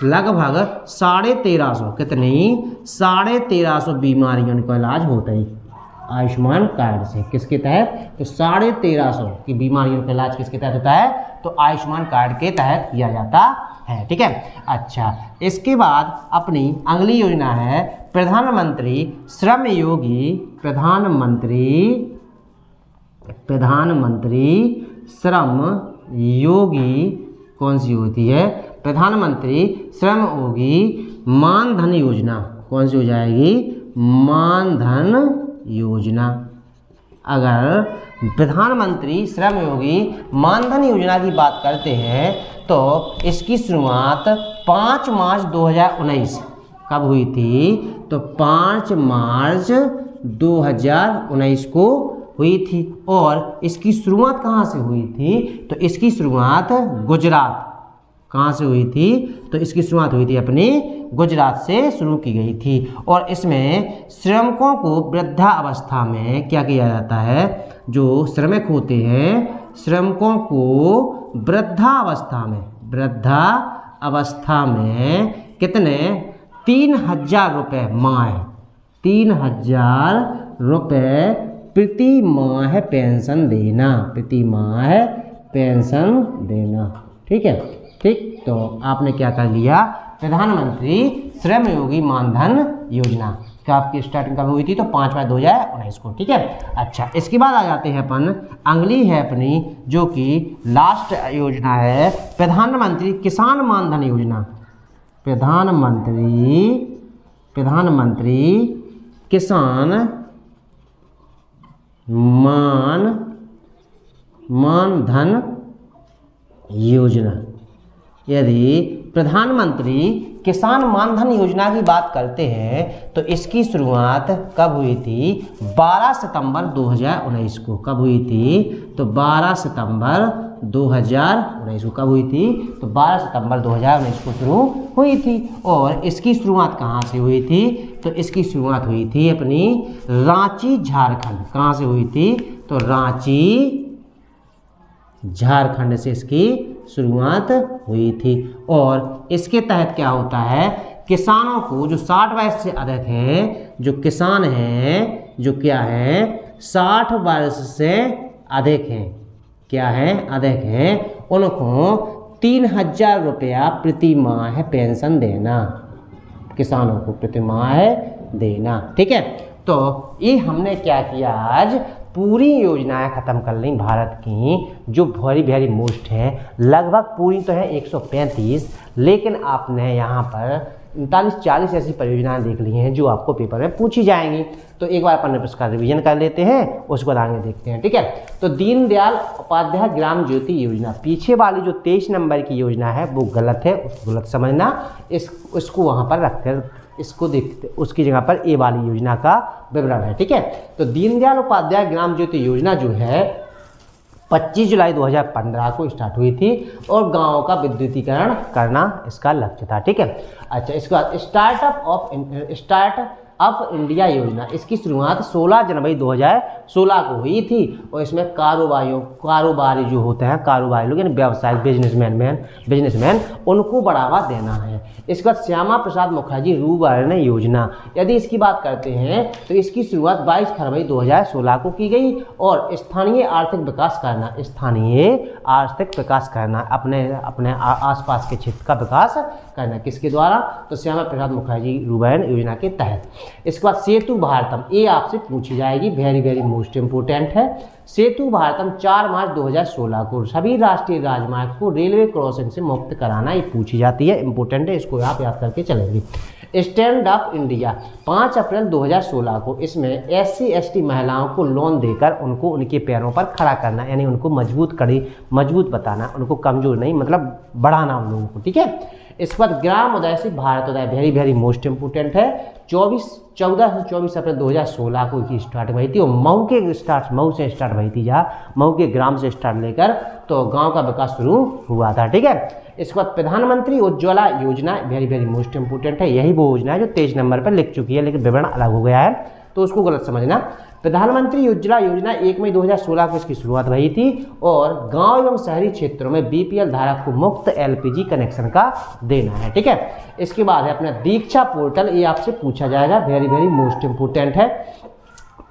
लगभग 1350, कितनी? 1350 बीमारियों का इलाज होता है आयुष्मान कार्ड से। किसके तहत? तो 1350 की बीमारियों का इलाज किसके तहत होता है? तो आयुष्मान कार्ड के तहत किया जाता है। ठीक है। अच्छा, इसके बाद अपनी अगली योजना है प्रधानमंत्री श्रम योगी। प्रधानमंत्री श्रम योगी कौन सी होती है? प्रधानमंत्री श्रम योगी मानधन योजना। कौन सी हो जाएगी? मानधन योजना। अगर प्रधानमंत्री श्रम योगी मानधन योजना की बात करते हैं तो इसकी शुरुआत 5 मार्च 2019 कब हुई थी? तो 5 मार्च 2019 को हुई थी। और इसकी शुरुआत कहाँ से हुई थी? तो इसकी शुरुआत कहाँ से हुई थी? तो इसकी शुरुआत हुई थी अपनी गुजरात से शुरू की गई थी। और इसमें श्रमिकों को वृद्धावस्था में क्या किया जाता है? जो श्रमिक होते हैं, श्रमिकों को वृद्धावस्था में कितने? 3,000 रुपये माह, 3,000 रुपये प्रति माह पेंशन देना, प्रति माह पेंशन देना। ठीक है, ठीक। तो आपने क्या कर लिया? प्रधानमंत्री श्रम योगी मानधन योजना का आपकी स्टार्टिंग कब हुई थी? तो 5/2019 को। ठीक है, अच्छा, इसके बाद आ जाते हैं अपन, अगली है अपनी जो कि लास्ट योजना है प्रधानमंत्री किसान मानधन योजना। प्रधानमंत्री किसान मानधन योजना। यदि प्रधानमंत्री किसान मानधन योजना की बात करते हैं तो इसकी शुरुआत कब हुई थी? 12 सितंबर 2019 को। कब हुई थी? तो 12 सितंबर 2019 को। कब हुई थी? तो 12 सितंबर 2019 को शुरू हुई थी। और इसकी शुरुआत कहाँ से हुई थी? तो इसकी शुरुआत हुई थी अपनी रांची, झारखंड। कहाँ से हुई थी? तो रांची, झारखंड से इसकी शुरुआत हुई थी। और इसके तहत क्या होता है? किसानों को जो 60 वर्ष से अधिक हैं, जो किसान हैं, जो क्या है 60 वर्ष से अधिक हैं, क्या है? अधिक हैं, उनको 3,000 रुपया प्रति माह पेंशन देना, किसानों को प्रति माह देना। ठीक है, तो ये हमने क्या किया? आज पूरी योजनाएं ख़त्म कर ली भारत की, जो वेरी मोस्ट है। लगभग पूरी तो है 135, लेकिन आपने यहाँ पर 39-40 ऐसी परियोजनाएं देख ली हैं जो आपको पेपर में पूछी जाएंगी। तो एक बार अपन उसका रिवीजन कर लेते हैं, उसको बाद आगे देखते हैं। ठीक है, तो दीनदयाल उपाध्याय ग्राम ज्योति योजना, पीछे वाली जो 23 नंबर की योजना है वो गलत है, उसको गलत समझना, इसको वहाँ पर रखकर इसको देखते, उसकी जगह पर ए वाली योजना का विवरण है। ठीक है, तो दीनदयाल उपाध्याय ग्राम ज्योति योजना जो है 25 जुलाई 2015 को स्टार्ट हुई थी और गाँव का विद्युतीकरण करना इसका लक्ष्य था। ठीक है, अच्छा, इसके बाद स्टार्टअप इंडिया योजना, इसकी शुरुआत 16 जनवरी 2016 को हुई थी। और इसमें कारोबारी जो होते हैं, कारोबारी लोग यानी व्यवसायिक बिजनेसमैन उनको बढ़ावा देना है। इसके बाद श्यामा प्रसाद मुखर्जी रुर्बन योजना, यदि इसकी बात करते हैं तो इसकी शुरुआत 22 फरवरी 2016 को की गई। और स्थानीय आर्थिक विकास करना, अपने आसपास के क्षेत्र का विकास करना, किसके द्वारा? तो श्यामा प्रसाद मुखर्जी रुर्बन योजना के तहत। इसके बाद सेतु भारतम, ये आपसे पूछी जाएगी, वेरी मोस्ट इंपोर्टेंट है। सेतु भारतम 4 मार्च 2016 को सभी राष्ट्रीय राजमार्ग को रेलवे क्रॉसिंग से मुक्त कराना, ये पूछी जाती है, इंपोर्टेंट है, इसको आप याद करके चलेंगे। स्टैंड अप इंडिया 5 अप्रैल 2016 को, इसमें SC/ST महिलाओं को लोन देकर उनको उनके पैरों पर खड़ा करना, यानी उनको मजबूत बताना, उनको कमजोर नहीं, मतलब बढ़ाना उन लोगों को। ठीक है, इसके बाद ग्राम उदय से भारतोदय, वेरी मोस्ट इंपोर्टेंट है। 14 से 24 अप्रैल 2016 को की स्टार्ट हुई थी और मऊ से स्टार्ट हुई थी, जहाँ मऊ के ग्राम से स्टार्ट लेकर तो गांव का विकास शुरू हुआ था। ठीक है, इसके बाद प्रधानमंत्री उज्ज्वला योजना, वेरी मोस्ट इंपोर्टेंट है। यही वो योजना है जो 23 नंबर पर लिख चुकी है, लेकिन विवरण अलग हो गया है, तो उसको गलत समझना। प्रधानमंत्री उज्ज्वला योजना 1 मई 2016 को इसकी शुरुआत हुई थी और गांव एवं शहरी क्षेत्रों में BPL धारक को मुफ्त LPG कनेक्शन का देना है। ठीक है, इसके बाद है अपना दीक्षा पोर्टल, ये आपसे पूछा जाएगा, वेरी मोस्ट इंपोर्टेंट है।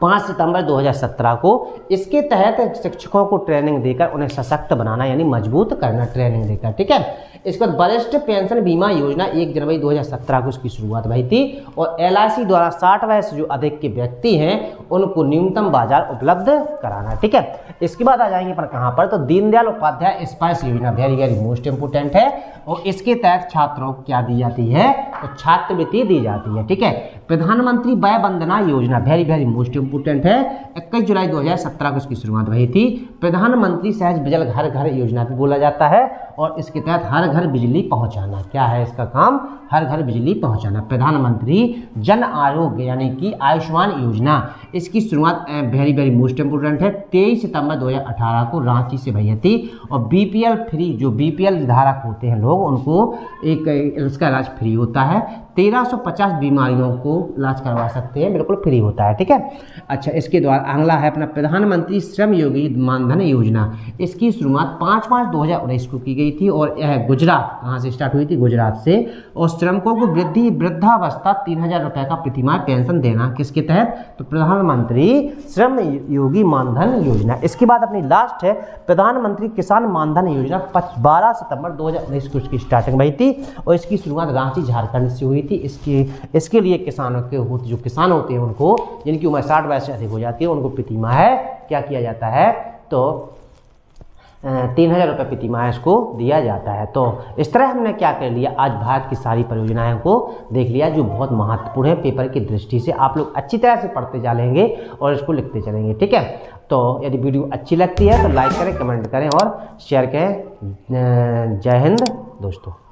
5 सितंबर 2017 को इसके तहत शिक्षकों को ट्रेनिंग देकर उन्हें सशक्त बनाना, यानी मजबूत करना, ट्रेनिंग देकर। ठीक है, इसके बाद वरिष्ठ पेंशन बीमा योजना 1 जनवरी 2017 को इसकी शुरुआत हुई थी और LIC द्वारा 60 वर्ष जो अधिक के व्यक्ति हैं उनको न्यूनतम बाजार उपलब्ध कराना। ठीक है, इसके बाद आ जाएंगे पर कहाँ पर? तो दीनदयाल उपाध्याय स्पाइस योजना, वेरी मोस्ट इंपोर्टेंट है। और इसके तहत छात्रों को क्या दी जाती है? तो छात्रवृत्ति दी जाती है। ठीक है, प्रधानमंत्री वय Vandana Yojana, very very most important है, 21 जुलाई 2017 को इसकी शुरुआत हुई थी। प्रधानमंत्री सहज बिजल घर घर योजना भी बोला जाता है, और इसके तहत हर घर बिजली पहुंचाना, क्या है इसका काम, हर घर बिजली पहुंचाना। प्रधानमंत्री जन आरोग्य यानी कि आयुष्मान योजना, इसकी शुरुआत वेरी वेरी मोस्ट इंपोर्टेंट है 23 सितंबर 2018 को रांची से भई थी। और बीपीएल फ्री, जो बीपीएल धारक होते हैं लोग, उनको एक इसका इलाज फ्री होता है। 1350 बीमारियों को इलाज करवा सकते हैं, बिल्कुल फ्री होता है, ठीक है। अच्छा, इसके द्वारा अगला है अपना प्रधानमंत्री श्रम योगी मानधन योजना, इसकी शुरुआत 5/5/2019 को की गई थी, और यह गुजरात, कहाँ से स्टार्ट हुई थी, गुजरात से। और श्रमिकों को वृद्धावस्था 3000 रुपये का प्रतिमाह पेंशन देना, किसके तहत, तो प्रधानमंत्री श्रम योगी मानधन योजना। इसके बाद अपनी लास्ट है प्रधानमंत्री किसान मानधन योजना, 12 सितंबर 2019 को इसकी स्टार्टिंग हुई थी, और इसकी शुरुआत रांची झारखंड से हुई थी। इसके लिए किसानों के जो किसान होते हैं उनको, जिनकी उम्र 60 वर्ष से अधिक हो जाती है, उनको प्रतिमाह क्या किया जाता है, तो 3000 रुपये प्रतिमाह इसको दिया जाता है। तो इस तरह हमने क्या कर लिया, आज भारत की सारी परियोजनाओं को देख लिया, जो बहुत महत्वपूर्ण है पेपर की दृष्टि से। आप लोग अच्छी तरह से पढ़ते चलेंगे और इसको लिखते चलेंगे, ठीक है। तो यदि वीडियो अच्छी लगती है तो लाइक करें, कमेंट करें और शेयर करें। जय हिंद दोस्तों।